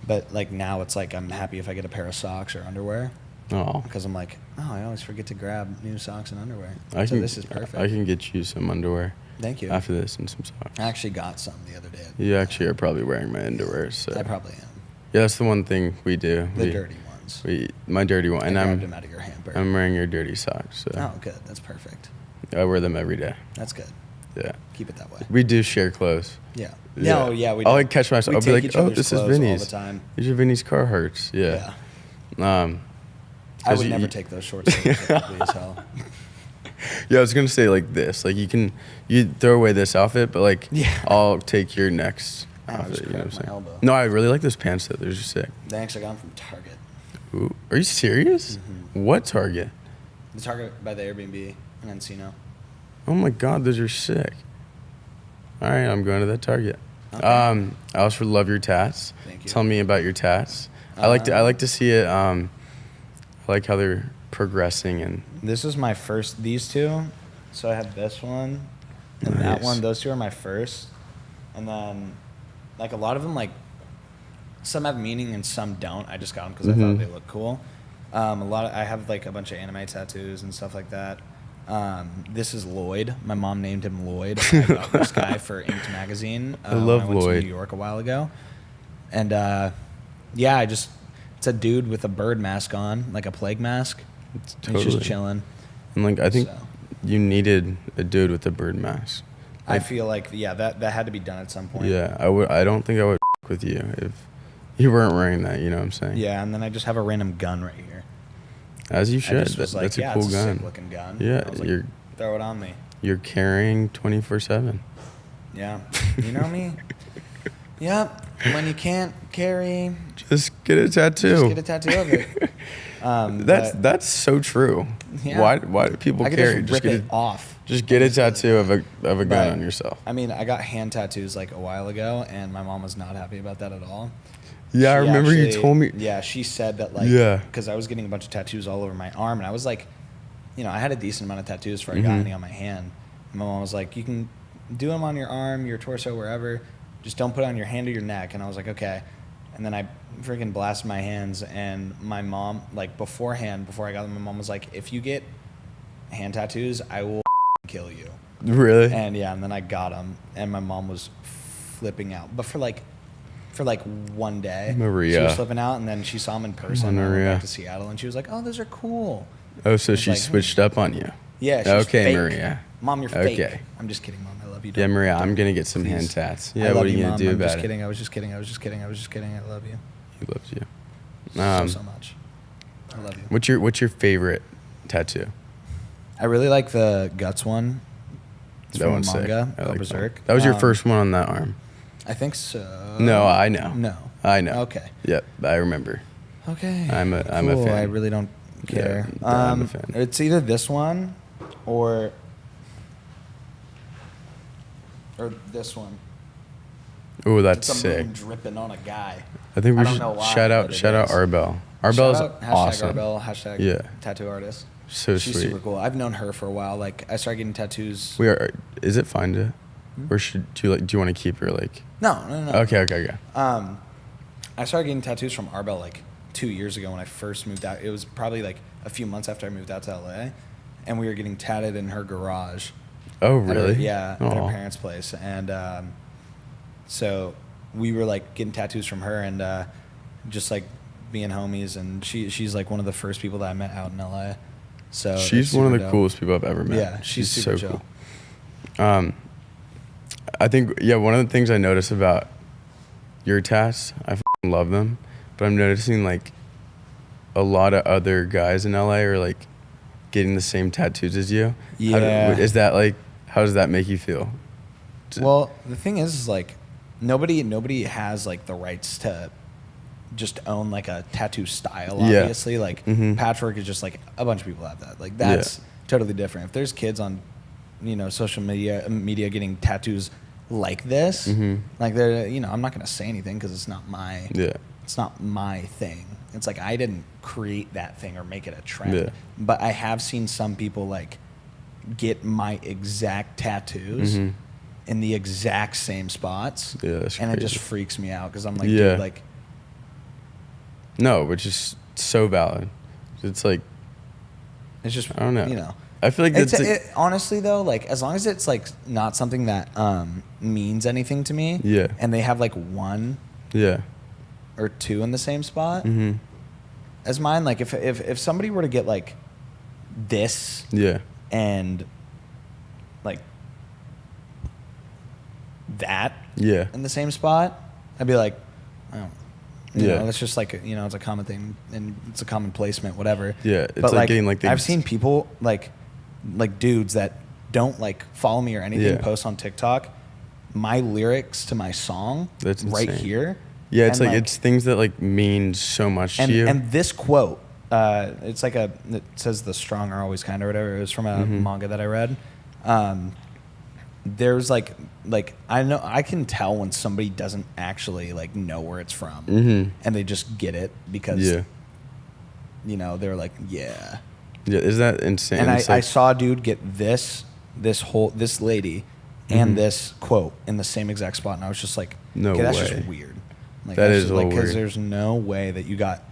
Speaker 2: but like now it's like I'm happy if I get a pair of socks or underwear. Oh. Because I'm like, I always forget to grab new socks and underwear. So this is perfect.
Speaker 1: I can get you some underwear.
Speaker 2: Thank you.
Speaker 1: After this, and some socks.
Speaker 2: I actually got some the other day.
Speaker 1: You actually are probably wearing my underwear, so.
Speaker 2: I probably am.
Speaker 1: Yeah, that's the one thing we do.
Speaker 2: The dirty ones.
Speaker 1: My dirty one. And
Speaker 2: grabbed them out of your hamper.
Speaker 1: I'm wearing your dirty socks. So.
Speaker 2: Oh, good. That's perfect.
Speaker 1: I wear them every day.
Speaker 2: That's good.
Speaker 1: Yeah.
Speaker 2: Keep it that way.
Speaker 1: We do share clothes.
Speaker 2: Yeah. No, yeah, we do.
Speaker 1: I'll like catch myself. I'll be like, this is Vinny's.
Speaker 2: All the time.
Speaker 1: These are Vinny's Carhartts. Yeah.
Speaker 2: I would never take those shorts. As hell.
Speaker 1: Yeah, I was gonna say like this. Like you throw away this outfit, but like I'll take your next outfit. You know what I'm saying?
Speaker 2: Elbow.
Speaker 1: No, I really like those pants though. They're just sick.
Speaker 2: Thanks. I got them from Target.
Speaker 1: Ooh, are you serious? What Target?
Speaker 2: The Target by the Airbnb in Encino.
Speaker 1: Oh my God, those are sick. All right, I'm going to that Target. Okay. I also love your tats.
Speaker 2: Thank you.
Speaker 1: Tell me about your tats. I like to see it. I like how they're progressing. And
Speaker 2: this is my first. These two. So I have this one and that one. Those two are my first. And then, like a lot of them, like some have meaning and some don't. I just got them because I thought they looked cool. I have like a bunch of anime tattoos and stuff like that. This is Lloyd. My mom named him Lloyd. I got this guy for Inked magazine.
Speaker 1: I love
Speaker 2: when I went
Speaker 1: Lloyd.
Speaker 2: to New York a while ago, and Yeah, it's a dude with a bird mask on, like a plague mask.
Speaker 1: It's
Speaker 2: He's
Speaker 1: totally.
Speaker 2: just chilling.
Speaker 1: And like I think
Speaker 2: So.
Speaker 1: you needed a dude with a bird mask.
Speaker 2: I feel like that had to be done at some point.
Speaker 1: Yeah, I don't think I would with you if you weren't wearing that. You know what I'm saying?
Speaker 2: Yeah, and then I just have a random gun right here.
Speaker 1: As you
Speaker 2: I
Speaker 1: should.
Speaker 2: just was like,
Speaker 1: That's a
Speaker 2: yeah,
Speaker 1: cool
Speaker 2: it's a
Speaker 1: gun.
Speaker 2: sick looking gun.
Speaker 1: Yeah,
Speaker 2: I was like, throw it on me.
Speaker 1: You're carrying 24/7.
Speaker 2: Yeah, you know me. Yep. When you can't carry,
Speaker 1: Just get a tattoo.
Speaker 2: just get a tattoo of it.
Speaker 1: That's so true.
Speaker 2: Yeah.
Speaker 1: Why do people
Speaker 2: I could
Speaker 1: carry?
Speaker 2: just rip it off.
Speaker 1: Just get a tattoo of a gun
Speaker 2: But,
Speaker 1: on yourself.
Speaker 2: I mean, I got hand tattoos like a while ago, and my mom was not happy about that at all.
Speaker 1: Yeah, I
Speaker 2: She
Speaker 1: remember you
Speaker 2: actually-
Speaker 1: told me.
Speaker 2: Yeah, she said that like,
Speaker 1: Yeah.
Speaker 2: because I was getting a bunch of tattoos all over my arm, and I was like, I had a decent amount of tattoos before I got any on my hand. And my mom was like, you can do them on your arm, your torso, wherever. Just don't put it on your hand or your neck. And I was like, okay. And then I freaking blasted my hands, and my mom, like beforehand, before I got them, my mom was like, if you get hand tattoos, I will kill you.
Speaker 1: Really?
Speaker 2: And yeah, and then I got them, and my mom was flipping out. But for like 1 day,
Speaker 1: Maria.
Speaker 2: she was flipping out, and then she saw them in person. And I went
Speaker 1: Maria.
Speaker 2: back to Seattle, and she was like, "Oh, those are cool."
Speaker 1: Oh, so
Speaker 2: was
Speaker 1: she
Speaker 2: like,
Speaker 1: switched up on you.
Speaker 2: Yeah. She's
Speaker 1: Okay,
Speaker 2: fake.
Speaker 1: Maria.
Speaker 2: Mom, you're fake.
Speaker 1: Okay.
Speaker 2: I'm just kidding, Mom. I love you.
Speaker 1: Yeah,
Speaker 2: Don't-
Speaker 1: Maria, I'm
Speaker 2: don't-
Speaker 1: gonna get some hand
Speaker 2: please.
Speaker 1: tats.
Speaker 2: I
Speaker 1: Yeah,
Speaker 2: love
Speaker 1: what are you
Speaker 2: you,
Speaker 1: gonna
Speaker 2: Mom.
Speaker 1: do
Speaker 2: I'm
Speaker 1: about
Speaker 2: just
Speaker 1: it?
Speaker 2: kidding. I was just kidding. I love you
Speaker 1: He loves you.
Speaker 2: so much. I love you.
Speaker 1: What's your favorite tattoo?
Speaker 2: I really like the guts one. It's
Speaker 1: That
Speaker 2: from
Speaker 1: one's
Speaker 2: a
Speaker 1: sick.
Speaker 2: manga
Speaker 1: I
Speaker 2: called
Speaker 1: like
Speaker 2: Berserk.
Speaker 1: that was your first one on that arm.
Speaker 2: I think so.
Speaker 1: No, I know.
Speaker 2: No.
Speaker 1: I know.
Speaker 2: Okay.
Speaker 1: Yep, I remember.
Speaker 2: Okay.
Speaker 1: I'm a
Speaker 2: Cool.
Speaker 1: fan.
Speaker 2: I really don't care.
Speaker 1: Yeah, I'm a fan.
Speaker 2: It's either this one or this one.
Speaker 1: Ooh, that's
Speaker 2: It's a
Speaker 1: sick.
Speaker 2: moon dripping on a guy.
Speaker 1: I think we
Speaker 2: I don't
Speaker 1: should
Speaker 2: know why,
Speaker 1: shout
Speaker 2: but
Speaker 1: out
Speaker 2: it
Speaker 1: shout out
Speaker 2: is.
Speaker 1: Arbel. Arbel's
Speaker 2: Shout out,
Speaker 1: awesome.
Speaker 2: Arbel, hashtag
Speaker 1: Yeah.
Speaker 2: tattoo artist.
Speaker 1: So
Speaker 2: She's
Speaker 1: sweet.
Speaker 2: super cool. I've known her for a while. Like I started getting tattoos.
Speaker 1: Is it fine to, or should do you want to keep her like?
Speaker 2: No.
Speaker 1: Okay.
Speaker 2: I started getting tattoos from Arbel like 2 years ago when I first moved out. It was probably like a few months after I moved out to LA, and we were getting tatted in her garage.
Speaker 1: Oh
Speaker 2: At her-
Speaker 1: really?
Speaker 2: yeah, at her
Speaker 1: Aw.
Speaker 2: parents' place, and so we were like getting tattoos from her, and just like being homies. And she's like one of the first people that I met out in LA. So
Speaker 1: She's
Speaker 2: it's
Speaker 1: one of
Speaker 2: super
Speaker 1: the
Speaker 2: dope.
Speaker 1: coolest people I've ever met.
Speaker 2: Yeah, she's super
Speaker 1: so
Speaker 2: chill.
Speaker 1: cool. I think one of the things I notice about your tats, I f***ing love them, but I'm noticing like a lot of other guys in LA are like getting the same tattoos as you.
Speaker 2: Yeah.
Speaker 1: How does that make you feel?
Speaker 2: Well, the thing is like nobody has like the rights to just own like a tattoo style.
Speaker 1: Yeah.
Speaker 2: Obviously, like
Speaker 1: Mhm.
Speaker 2: patchwork is just like a bunch of people have that. Like that's totally different. If there's kids on, social media getting tattoos like this, like they're, I'm not gonna say anything because it's not my, it's not my thing. It's like I didn't create that thing or make it a trend.
Speaker 1: Yeah.
Speaker 2: But I have seen some people like get my exact tattoos in the exact same spots.
Speaker 1: Yeah, that's
Speaker 2: and it
Speaker 1: crazy.
Speaker 2: just freaks me out because I'm like,
Speaker 1: Yeah.
Speaker 2: dude, like,
Speaker 1: No, which is so valid. It's like,
Speaker 2: it's just,
Speaker 1: I don't know. I feel like
Speaker 2: It's,
Speaker 1: that's like,
Speaker 2: honestly though, like as long as it's like not something that means anything to me,
Speaker 1: Yeah.
Speaker 2: and they have like one
Speaker 1: yeah.
Speaker 2: or two in the same spot
Speaker 1: Mhm.
Speaker 2: as mine. Like if somebody were to get like this
Speaker 1: Yeah.
Speaker 2: and like that
Speaker 1: Yeah.
Speaker 2: in the same spot, I'd be like, oh,
Speaker 1: Yeah.
Speaker 2: that's just like it's a common thing and it's a common placement, whatever.
Speaker 1: Yeah, it's
Speaker 2: but
Speaker 1: like getting, like, the-
Speaker 2: I've seen people like dudes that don't like follow me or anything
Speaker 1: Yeah.
Speaker 2: post on TikTok my lyrics to my song
Speaker 1: That's
Speaker 2: right
Speaker 1: insane.
Speaker 2: here.
Speaker 1: Yeah, it's
Speaker 2: And,
Speaker 1: like it's things that like mean so much
Speaker 2: and
Speaker 1: to you.
Speaker 2: and this quote, it's like it says the strong are always kind or whatever. It was from a manga that I read. There's like I can tell when somebody doesn't actually like know where it's from, and they just get it because they're like yeah.
Speaker 1: Yeah, is that insane?
Speaker 2: And
Speaker 1: It's
Speaker 2: I
Speaker 1: like-
Speaker 2: saw a dude get this lady and this quote in the same exact spot, and I was just like,
Speaker 1: No
Speaker 2: okay, that's
Speaker 1: way.
Speaker 2: just weird. Like,
Speaker 1: That
Speaker 2: that's
Speaker 1: is
Speaker 2: just,
Speaker 1: a
Speaker 2: like
Speaker 1: little
Speaker 2: because
Speaker 1: weird.
Speaker 2: there's no way that you got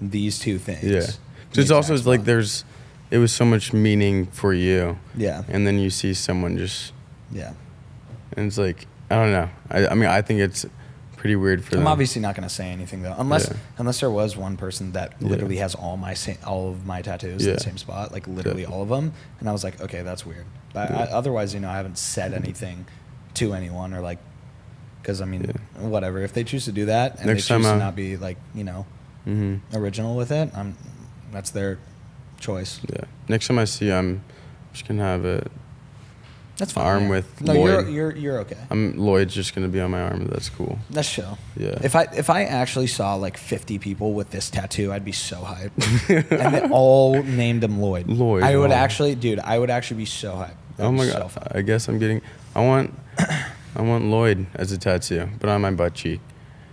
Speaker 2: these two things.
Speaker 1: Yeah.
Speaker 2: in
Speaker 1: So
Speaker 2: the
Speaker 1: it's also
Speaker 2: exact
Speaker 1: like
Speaker 2: spot.
Speaker 1: it was so much meaning for you.
Speaker 2: Yeah.
Speaker 1: And then you see someone just,
Speaker 2: Yeah.
Speaker 1: and it's like, I don't know. I mean, I think it's pretty weird for them.
Speaker 2: I'm obviously not going to say anything though, unless there was one person that literally has all of my tattoos in the same spot, like literally all of them, and I was like, okay, that's weird. But otherwise, I haven't said anything to anyone or like, because I mean, whatever. If they choose to do that and next they choose to not be like original with it, that's their choice.
Speaker 1: Yeah. Next time I see you, I'm just gonna have a.
Speaker 2: That's fine.
Speaker 1: Arm with
Speaker 2: no,
Speaker 1: Lloyd.
Speaker 2: You're okay.
Speaker 1: Lloyd's just gonna be on my arm. That's cool.
Speaker 2: That's chill.
Speaker 1: Yeah.
Speaker 2: If I actually saw like 50 people with this tattoo, I'd be so hyped. And they all named him Lloyd.
Speaker 1: Lloyd.
Speaker 2: I would actually be so hyped.
Speaker 1: Oh my god. So I guess I want Lloyd as a tattoo, but on my butt cheek.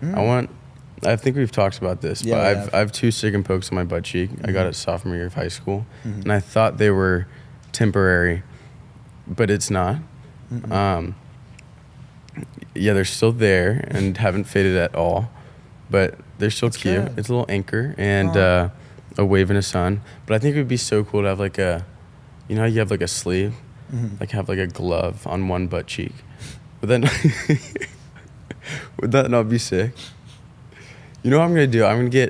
Speaker 1: I think we've talked about this, but I have 2 stick and pokes on my butt cheek. I got it sophomore year of high school, and I thought they were temporary. But it's not. They're still there and haven't faded at all. But they're still cute. Good. It's a little anchor and a wave in the sun. But I think it would be so cool to have like how you have like a sleeve? Like have like a glove on one butt cheek. Would that not be sick? You know what I'm going to do? I'm going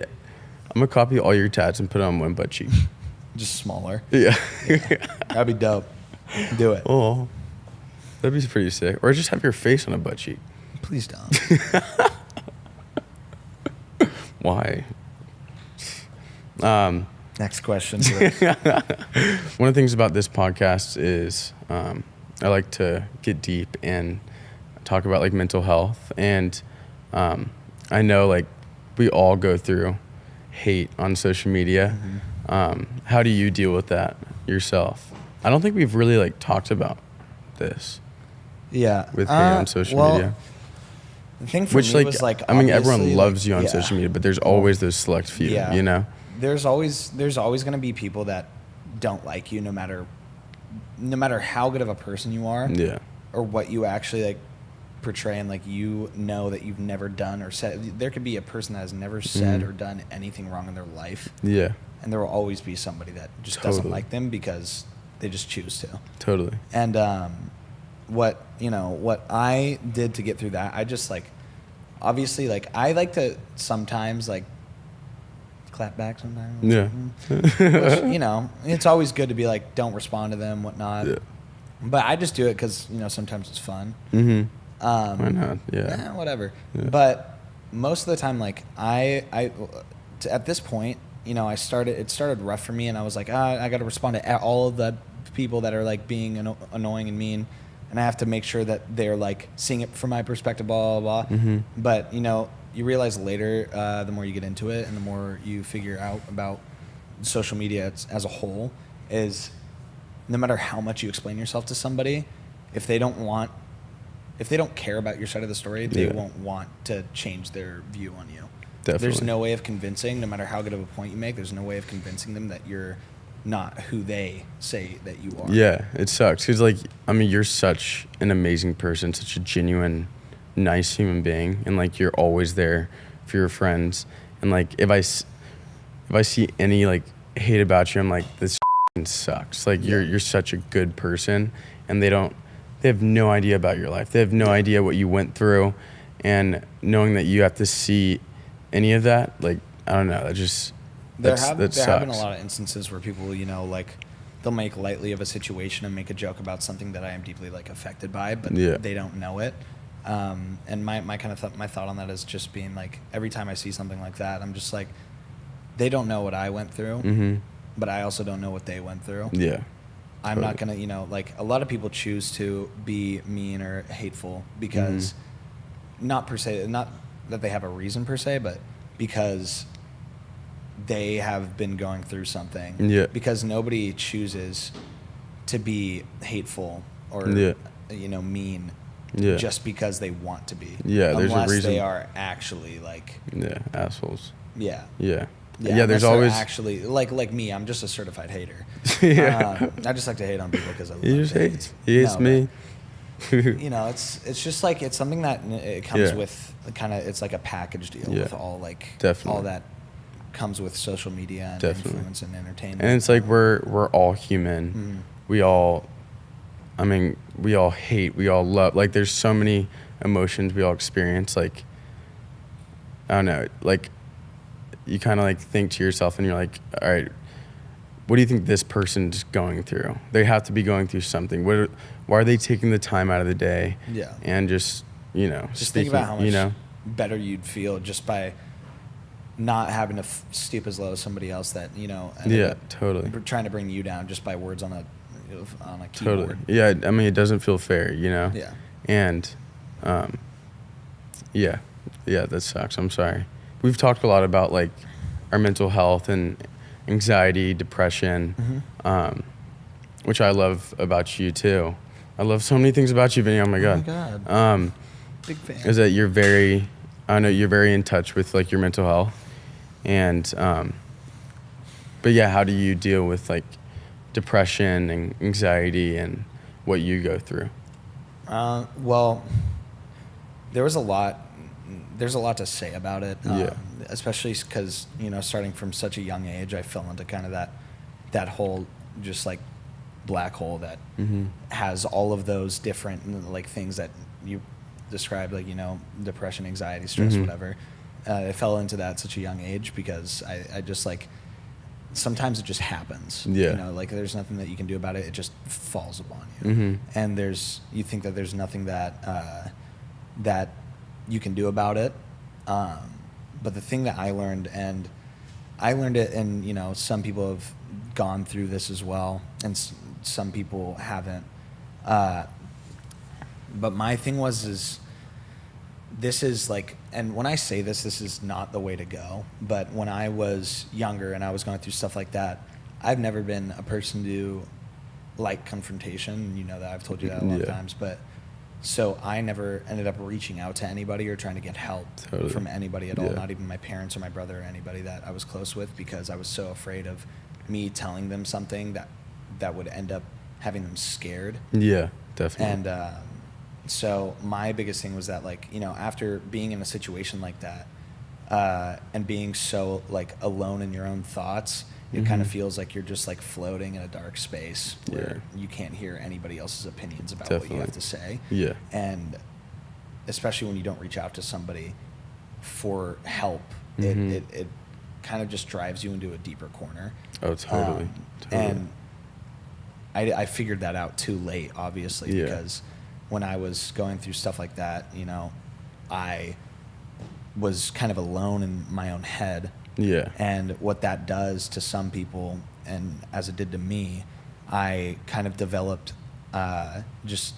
Speaker 1: to copy all your tats and put it on one butt cheek.
Speaker 2: Just smaller.
Speaker 1: Yeah.
Speaker 2: That'd be dope. Do it.
Speaker 1: Oh, that'd be pretty sick. Or just have your face on a butt cheek.
Speaker 2: Please don't.
Speaker 1: Why?
Speaker 2: Next question.
Speaker 1: One of the things about this podcast is I like to get deep and talk about like mental health. And I know like we all go through hate on social media. How do you deal with that yourself? I don't think we've really like talked about this.
Speaker 2: Yeah.
Speaker 1: With hate on social media.
Speaker 2: The thing for me was like,
Speaker 1: I mean, everyone loves you on social media, but there's always those select few, you know?
Speaker 2: There's always going to be people that don't like you no matter how good of a person you are.
Speaker 1: Yeah.
Speaker 2: Or what you actually like portray and like that you've never done or said. There could be a person that has never said or done anything wrong in their life.
Speaker 1: Yeah.
Speaker 2: And there will always be somebody that just doesn't like them because they just choose to.
Speaker 1: Totally.
Speaker 2: And what I did to get through that, I just like, obviously like I like to sometimes like clap back sometimes.
Speaker 1: Yeah.
Speaker 2: Which, it's always good to be like, don't respond to them, whatnot. Yeah. But I just do it because sometimes it's fun.
Speaker 1: Why not? Yeah.
Speaker 2: Whatever. Yeah. But most of the time, like I at this point, it started rough for me, and I was like, I got to respond to all of the people that are like being annoying and mean, and I have to make sure that they're like seeing it from my perspective, blah blah blah. But you realize later, the more you get into it, and the more you figure out about social media as a whole, is no matter how much you explain yourself to somebody, if they don't care about your side of the story, they won't want to change their view on you. Definitely. There's no way of convincing, no matter how good of a point you make, there's no way of convincing them that you're not who they say that you are.
Speaker 1: Yeah, it sucks. Because, you're such an amazing person, such a genuine, nice human being. And, you're always there for your friends. And, if I see any, hate about you, I'm like, this sucks. You're such a good person. And they have no idea about your life. They have no idea what you went through. And knowing that you have to see any of that, I don't know, there have been a lot of instances where people, they'll make lightly of a situation and make a joke about something that I am deeply affected by, but they don't know it. And my thought on that is just being every time I see something like that, I'm just like, they don't know what I went through, but I also don't know what they went through. Yeah. I'm not gonna, a lot of people choose to be mean or hateful because not that they have a reason per se, but because they have been going through something. Yeah. Because nobody chooses to be hateful or mean just because they want to be. Yeah, there's a reason. Unless they are actually assholes. Yeah. Yeah. Yeah, there's always actually like me. I'm just a certified hater. I just like to hate on people because I love it. He hates me. It's just it's something that it comes with it's like a package deal with all all that comes with social media and influence and entertainment. And it's we're all human. We all hate, we all love. There's so many emotions we all experience. I don't know, like you kind of like think to yourself and you're like, all right, what do you think this person's going through? They have to be going through something. Why are they taking the time out of the day?
Speaker 2: Yeah.
Speaker 1: And just,
Speaker 2: Just think about how much better you'd feel just by not having to stoop as low as somebody else that,
Speaker 1: totally.
Speaker 2: trying to bring you down just by words on a keyboard.
Speaker 1: Totally. Yeah, I mean, it doesn't feel fair,
Speaker 2: Yeah.
Speaker 1: And, yeah, that sucks. I'm sorry. We've talked a lot about, like, our mental health and anxiety, depression, which I love about you, too. I love so many things about you, Vinny. Oh, my God.
Speaker 2: Big fan.
Speaker 1: Is that you're very in touch with, like, your mental health. And, but, yeah, how do you deal with, like, depression and anxiety and what you go through?
Speaker 2: Well, there's a lot to say about it. Especially because, starting from such a young age, I fell into kind of that whole just like black hole that has all of those different like things that you described, like, depression, anxiety, stress, whatever. I fell into that at such a young age because I just like, sometimes it just happens. Like there's nothing that you can do about it. It just falls upon you. And you think that there's nothing that you can do about it. But the thing that I learned, and I learned it, and some people have gone through this as well, and some people haven't. But my thing is this is like, and when I say this is not the way to go. But when I was younger and I was going through stuff like that, I've never been a person to like confrontation. You know that, I've told you that a lot of times, but. So I never ended up reaching out to anybody or trying to get help from anybody at all, not even my parents or my brother or anybody that I was close with, because I was so afraid of me telling them something that would end up having them scared.
Speaker 1: Yeah, definitely.
Speaker 2: And so my biggest thing was that, like, after being in a situation like that and being so like alone in your own thoughts, it kind of feels like you're just like floating in a dark space where you can't hear anybody else's opinions about what you have to say.
Speaker 1: Yeah.
Speaker 2: And especially when you don't reach out to somebody for help, it kind of just drives you into a deeper corner.
Speaker 1: Oh, totally.
Speaker 2: And I figured that out too late, obviously, because when I was going through stuff like that, I was kind of alone in my own head.
Speaker 1: Yeah.
Speaker 2: And what that does to some people, and as it did to me, I kind of developed just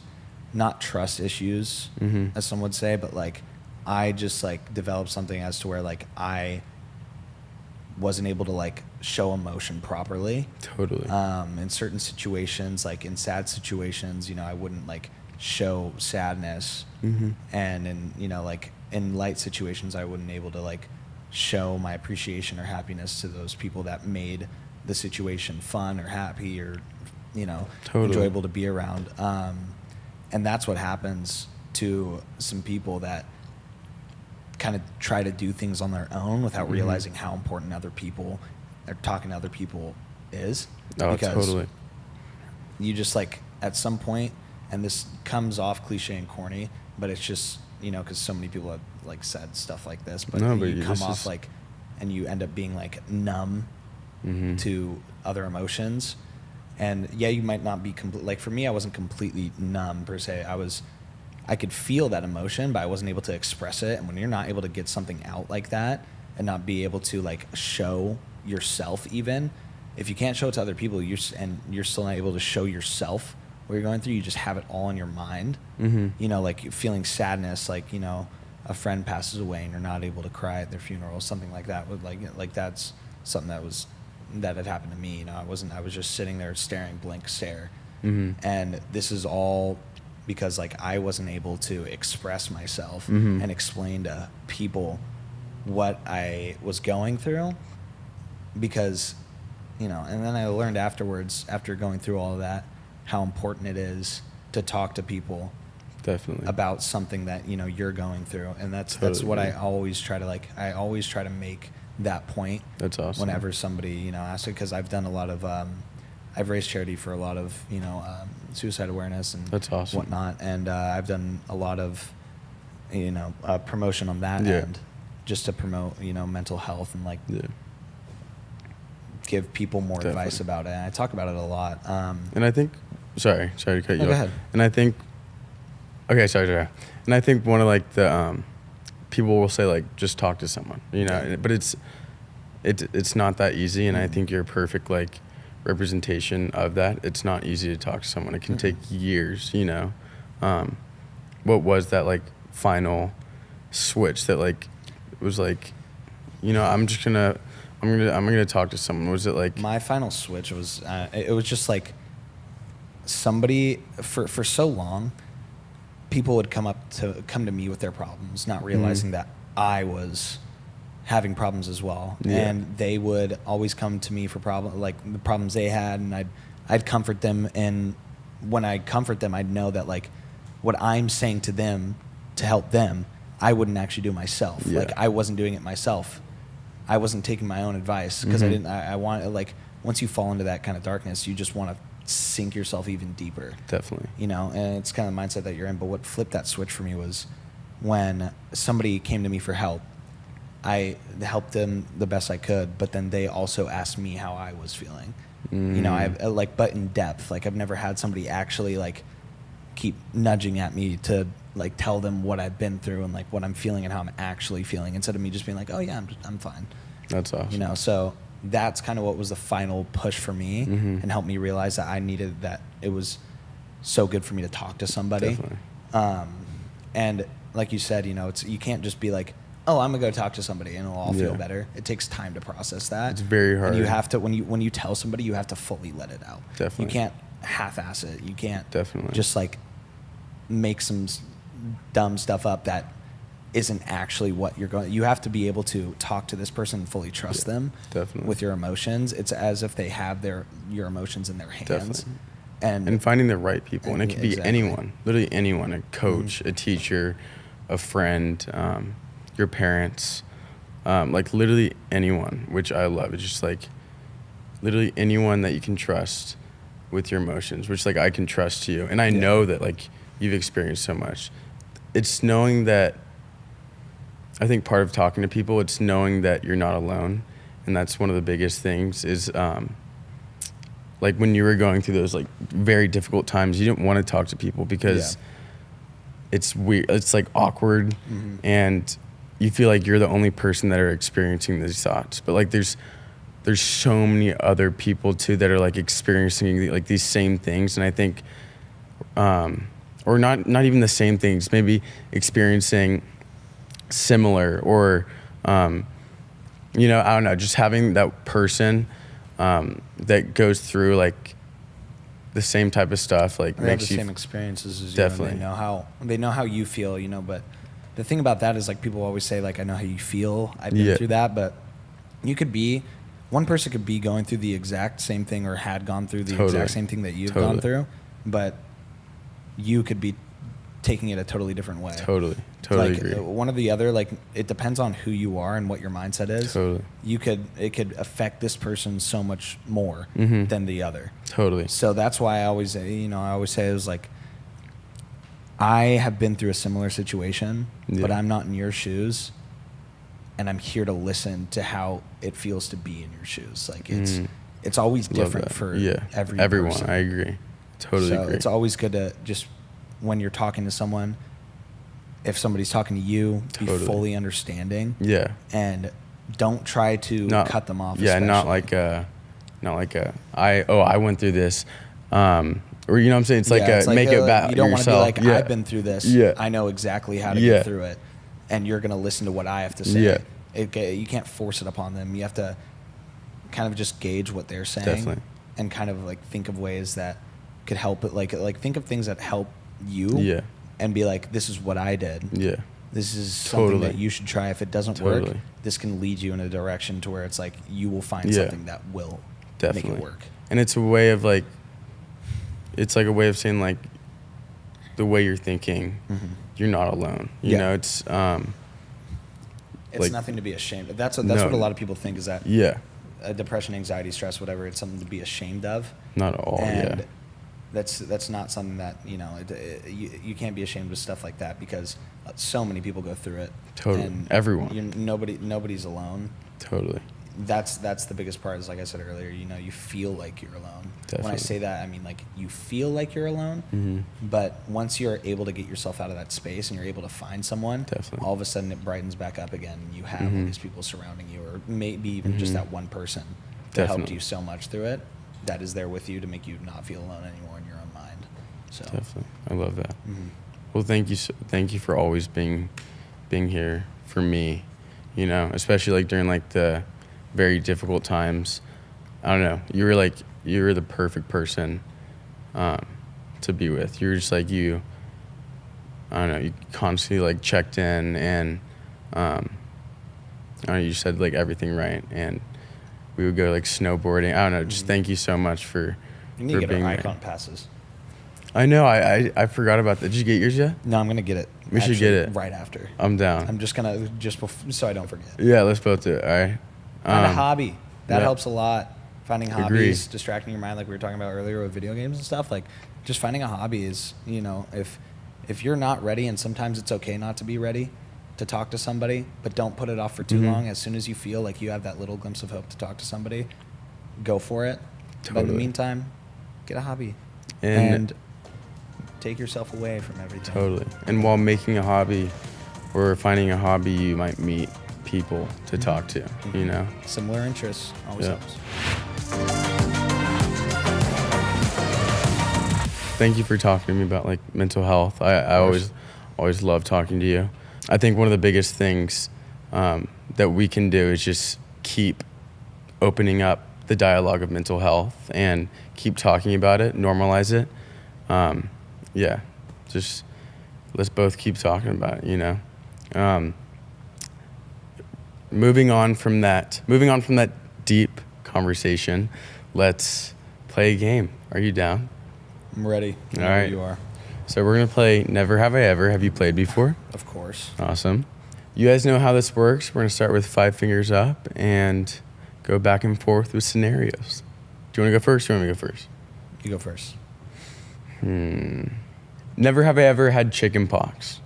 Speaker 2: not trust issues, as some would say, but like I just like developed something as to where like I wasn't able to like show emotion properly.
Speaker 1: Totally.
Speaker 2: In certain situations, like in sad situations, I wouldn't like show sadness, and in like in light situations, I wasn't able to like show my appreciation or happiness to those people that made the situation fun or happy or enjoyable to be around. And that's what happens to some people that kind of try to do things on their own without realizing how important other people or talking to other people is.
Speaker 1: Because totally.
Speaker 2: You just like at some point, and this comes off cliche and corny, but it's just because so many people have like said stuff like this, but you come off like, and you end up being like numb to other emotions, and you might not be like for me, I wasn't completely numb per se. I could feel that emotion, but I wasn't able to express it. And when you're not able to get something out like that, and not be able to like show yourself, even if you can't show it to other people, you're still not able to show yourself what you're going through. You just have it all in your mind. Like feeling sadness, like a friend passes away and you're not able to cry at their funeral, something like that. Would like that's something that had happened to me. I was just sitting there staring blank stare, and this is all because like I wasn't able to express myself and explain to people what I was going through, because and then I learned afterwards, after going through all of that, how important it is to talk to people
Speaker 1: definitely
Speaker 2: about something that you're going through. And that's what I always try to make that point.
Speaker 1: That's awesome.
Speaker 2: Whenever somebody asks it, because I've done a lot of I've raised charity for a lot of suicide awareness and
Speaker 1: that's awesome.
Speaker 2: whatnot, and I've done a lot of promotion on that end, just to promote, mental health and like give people more
Speaker 1: Definitely.
Speaker 2: advice about it. And I talk about it a lot.
Speaker 1: And I think, sorry to cut you off.
Speaker 2: Go ahead.
Speaker 1: And I think, okay, sorry. And I think one of like the, people will say like, just talk to someone, but it's not that easy. And I think you're a perfect like representation of that. It's not easy to talk to someone. It can take years, what was that like final switch that like was like, I'm gonna talk to someone? Was it like
Speaker 2: my final switch was it was just like somebody for so long people would come to me with their problems, not realizing that I was having problems as well. And they would always come to me for the problems they had, and I'd comfort them. And when I comfort them, I'd know that like what I'm saying to them to help them, I wouldn't actually do myself. Like I wasn't doing it myself. I wasn't taking my own advice because I want, like, once you fall into that kind of darkness, you just want to sink yourself even deeper.
Speaker 1: Definitely.
Speaker 2: And it's kind of the mindset that you're in. But what flipped that switch for me was when somebody came to me for help. I helped them the best I could, but then they also asked me how I was feeling. But in depth. Like I've never had somebody actually like keep nudging at me to like tell them what I've been through and like what I'm feeling and how I'm actually feeling, instead of me just being like, oh yeah, I'm fine.
Speaker 1: That's awesome.
Speaker 2: So that's kind of what was the final push for me and helped me realize that I needed that. It was so good for me to talk to somebody.
Speaker 1: Definitely.
Speaker 2: And like you said, you can't just be like, oh, I'm gonna go talk to somebody and it'll all feel better. It takes time to process that.
Speaker 1: It's very hard.
Speaker 2: And you have to, when you tell somebody, you have to fully let it out.
Speaker 1: Definitely.
Speaker 2: You can't half-ass it. You can't
Speaker 1: Definitely.
Speaker 2: just like make some dumb stuff up that isn't actually what you're going. You have to be able to talk to this person and fully trust them.
Speaker 1: Definitely.
Speaker 2: With your emotions. It's as if they have your emotions in their hands.
Speaker 1: Definitely.
Speaker 2: And
Speaker 1: finding the right people, and it could be
Speaker 2: exactly.
Speaker 1: anyone, literally anyone, a coach, a teacher, a friend, your parents, like literally anyone, which I love. It's just like literally anyone that you can trust with your emotions, which like I can trust you. And I know that like you've experienced so much. It's knowing that, I think part of talking to people, it's knowing that you're not alone. And that's one of the biggest things is, like when you were going through those like very difficult times, you didn't want to talk to people because it's weird. It's like awkward and you feel like you're the only person that are experiencing these thoughts. But like there's so many other people too that are like experiencing like these same things. And I think, or not even the same things, maybe experiencing similar or, I don't know, just having that person that goes through like the same type of stuff, like
Speaker 2: they
Speaker 1: makes
Speaker 2: have the
Speaker 1: you
Speaker 2: same experiences as you.
Speaker 1: Definitely.
Speaker 2: And they know how you feel, but the thing about that is like people always say like, I know how you feel. I've been through that, but one person could be going through the exact same thing or had gone through the exact same thing that you've gone through, but you could be taking it a totally different way. Totally
Speaker 1: like,
Speaker 2: agree. One or the other, like it depends on who you are and what your mindset is. It could affect this person so much more than the other. So that's why I always say it was like, I have been through a similar situation, but I'm not in your shoes, and I'm here to listen to how it feels to be in your shoes. Like it's always different for everyone. Person.
Speaker 1: I agree. Totally agree.
Speaker 2: It's always good to just, when you're talking to someone, if somebody's talking to you, be fully understanding. And don't try to cut them off.
Speaker 1: Not like I went through this. Or you know what I'm saying? It's like make it about yourself.
Speaker 2: You don't want to be like, I've been through this. I know exactly how to get through it. And you're going to listen to what I have to say. You can't force it upon them. You have to kind of just gauge what they're saying. And kind of like think of ways that could help it. Like think of things that help you. And be like, this is what I did. This is something that you should try. If it doesn't work, this can lead you in a direction to where it's like you will find something that will make it work.
Speaker 1: And it's a way of like, it's like a way of saying like, the way you're thinking, you're not alone. You know, it's like,
Speaker 2: nothing to be ashamed of. That's what a lot of people think is that.
Speaker 1: Depression,
Speaker 2: anxiety, stress, whatever. It's something to be ashamed of.
Speaker 1: Not at all.
Speaker 2: And that's not something that, you can't be ashamed of stuff like that, because so many people go through it.
Speaker 1: Totally.
Speaker 2: And
Speaker 1: Everyone.
Speaker 2: Nobody's alone.
Speaker 1: Totally.
Speaker 2: That's the biggest part, is like I said earlier, you feel like you're alone.
Speaker 1: Definitely.
Speaker 2: When I say that, I mean like you feel like you're alone, but once you're able to get yourself out of that space and you're able to find someone,
Speaker 1: Definitely.
Speaker 2: all of a sudden it brightens back up again. You have all these people surrounding you, or maybe even just that one person that helped
Speaker 1: Definitely.
Speaker 2: you so much through it, that is there with you to make you not feel alone anymore in your own mind. So
Speaker 1: Definitely. I love that. Well, thank you for always being here for me, especially like during like the very difficult times. I don't know. You were the perfect person to be with. You were just like I don't know. You constantly like checked in, and I don't know, you said like everything right, and we would go like snowboarding. I don't know. Just thank you so much for
Speaker 2: you need to get
Speaker 1: being
Speaker 2: our
Speaker 1: there.
Speaker 2: icon passes.
Speaker 1: I know. I forgot about that. Did you get yours yet?
Speaker 2: No, I'm gonna get it.
Speaker 1: We should get it
Speaker 2: right after.
Speaker 1: I'm down.
Speaker 2: I'm just gonna so I don't forget.
Speaker 1: Yeah, let's both do it. All right.
Speaker 2: Find a hobby. That
Speaker 1: yeah.
Speaker 2: helps a lot. Finding
Speaker 1: Agree.
Speaker 2: hobbies, distracting your mind, like we were talking about earlier with video games and stuff. Like, just finding a hobby is, if you're not ready, and sometimes it's okay not to be ready to talk to somebody, but don't put it off for too long. As soon as you feel like you have that little glimpse of hope to talk to somebody, go for it.
Speaker 1: Totally.
Speaker 2: But in the meantime, get a hobby and take yourself away from everything.
Speaker 1: Totally. And while making a hobby or finding a hobby, you might meet people to talk to,
Speaker 2: Similar interests always
Speaker 1: Yeah.
Speaker 2: helps.
Speaker 1: Thank you for talking to me about like mental health. I always love talking to you. I think one of the biggest things that we can do is just keep opening up the dialogue of mental health and keep talking about it, normalize it. Just let's both keep talking about it, Moving on from that deep conversation, let's play a game. Are you down?
Speaker 2: I'm ready.
Speaker 1: All right.
Speaker 2: You are.
Speaker 1: So we're going to play Never Have I Ever. Have you played before?
Speaker 2: Of course.
Speaker 1: Awesome. You guys know how this works. We're going to start with 5 fingers up and go back and forth with scenarios. Do you want to go first or you want me to go first?
Speaker 2: You go first.
Speaker 1: Never have I ever had chicken pox.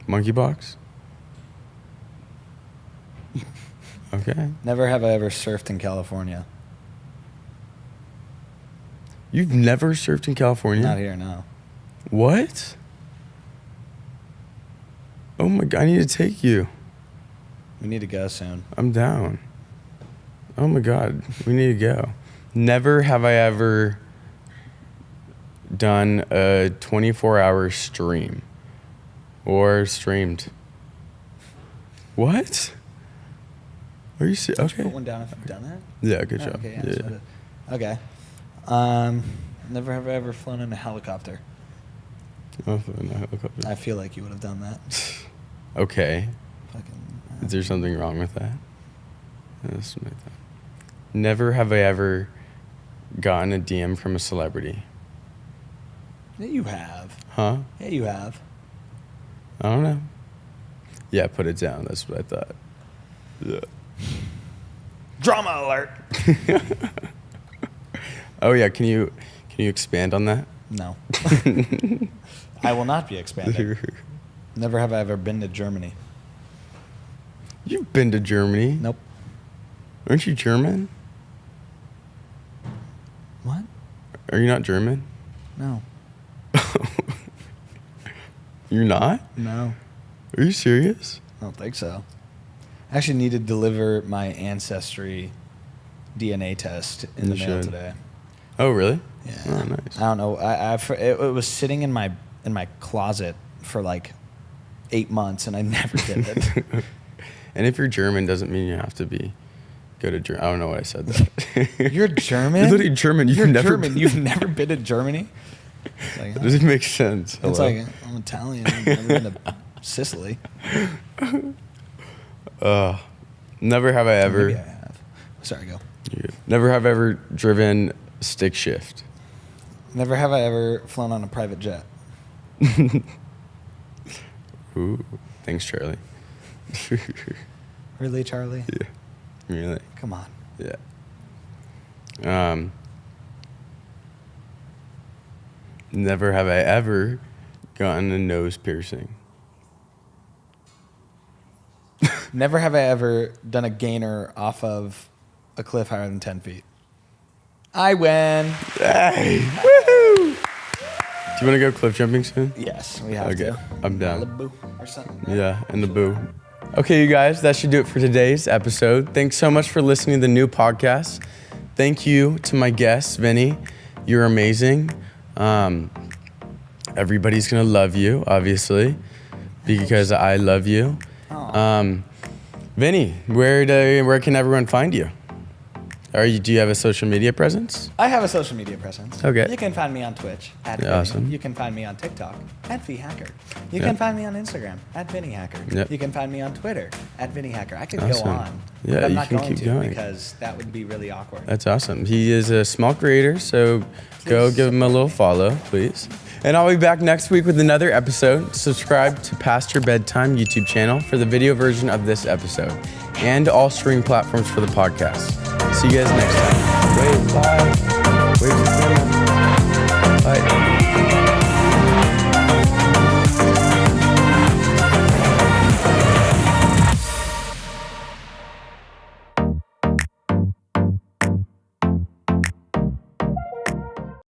Speaker 1: Monkeypox? Okay.
Speaker 2: Never have I ever surfed in California.
Speaker 1: You've never surfed in California?
Speaker 2: Not here, no.
Speaker 1: What? Oh my God, I need to take you.
Speaker 2: We need to go soon.
Speaker 1: I'm down. Oh my God, we need to go. Never have I ever done a 24-hour stream or streamed. What? Are you serious?
Speaker 2: Just
Speaker 1: Okay.
Speaker 2: put one down if you've done that.
Speaker 1: Yeah, good
Speaker 2: Oh,
Speaker 1: job.
Speaker 2: okay,
Speaker 1: Yeah.
Speaker 2: so okay. Never have I ever flown in a helicopter.
Speaker 1: Oh, no, helicopter.
Speaker 2: I feel like you would have done that.
Speaker 1: Okay.
Speaker 2: Fucking.
Speaker 1: Is there something wrong with that? Let's make that. Never have I ever gotten a DM from a celebrity.
Speaker 2: Yeah, you have.
Speaker 1: Huh?
Speaker 2: Yeah, you have.
Speaker 1: I don't know. Yeah, put it down. That's what I thought. Yeah.
Speaker 2: Drama alert.
Speaker 1: Oh yeah, can you expand on that?
Speaker 2: No. I will not be expanding. Never have I ever been to Germany.
Speaker 1: You've been to Germany.
Speaker 2: Nope.
Speaker 1: Aren't you German?
Speaker 2: What?
Speaker 1: Are you not German?
Speaker 2: No.
Speaker 1: You're not?
Speaker 2: No.
Speaker 1: Are you serious?
Speaker 2: I don't think so. I actually need to deliver my ancestry DNA test in the
Speaker 1: You
Speaker 2: mail
Speaker 1: should.
Speaker 2: today.
Speaker 1: Oh really?
Speaker 2: Yeah.
Speaker 1: Oh nice.
Speaker 2: I don't know. It was sitting in my closet for like 8 months, and I never did it.
Speaker 1: And if you're German, doesn't mean you have to go to Germany. I don't know why I said that.
Speaker 2: You're German?
Speaker 1: You're literally German.
Speaker 2: You're
Speaker 1: never
Speaker 2: German. You've never been to Germany? It's like,
Speaker 1: Does it make sense?
Speaker 2: it's
Speaker 1: Hello?
Speaker 2: like, I'm Italian. I've never been to Sicily.
Speaker 1: Never have I ever.
Speaker 2: Maybe I have. Sorry, go.
Speaker 1: Never have I ever driven stick shift.
Speaker 2: Never have I ever flown on a private jet.
Speaker 1: Ooh, thanks, Charlie.
Speaker 2: Really, Charlie?
Speaker 1: Yeah, really.
Speaker 2: Come on.
Speaker 1: Yeah. Never have I ever gotten a nose piercing.
Speaker 2: Never have I ever done a gainer off of a cliff higher than 10 feet. I win.
Speaker 1: Hey, woohoo! Do you want to go cliff jumping soon?
Speaker 2: Yes, we have to.
Speaker 1: I'm down.
Speaker 2: Malibu or something.
Speaker 1: Yeah, in the boo. Okay, you guys, that should do it for today's episode. Thanks so much for listening to the new podcast. Thank you to my guest, Vinnie. You're amazing. Everybody's gonna love you, obviously, because I love you. Vinnie, where can everyone find you? Do you have a social media presence?
Speaker 2: I have a social media presence.
Speaker 1: Okay.
Speaker 2: You can find me on Twitch at Vinnie.
Speaker 1: Awesome.
Speaker 2: You can find me on TikTok at Vinnie Hacker. You can find me on Instagram at Vinnie Hacker.
Speaker 1: Yep.
Speaker 2: You can find me on Twitter at Vinnie Hacker. I could
Speaker 1: Awesome.
Speaker 2: go on.
Speaker 1: Yeah,
Speaker 2: but I'm
Speaker 1: you
Speaker 2: not
Speaker 1: can
Speaker 2: going
Speaker 1: keep
Speaker 2: to
Speaker 1: going.
Speaker 2: because that would be really awkward.
Speaker 1: That's awesome. He is a small creator, so go
Speaker 2: Please.
Speaker 1: give him a little follow, please. And I'll be back next week with another episode. Subscribe to Past Your Bedtime YouTube channel for the video version of this episode and all streaming platforms for the podcast. See you guys next time. Wait, bye. Wait for the camera. Bye.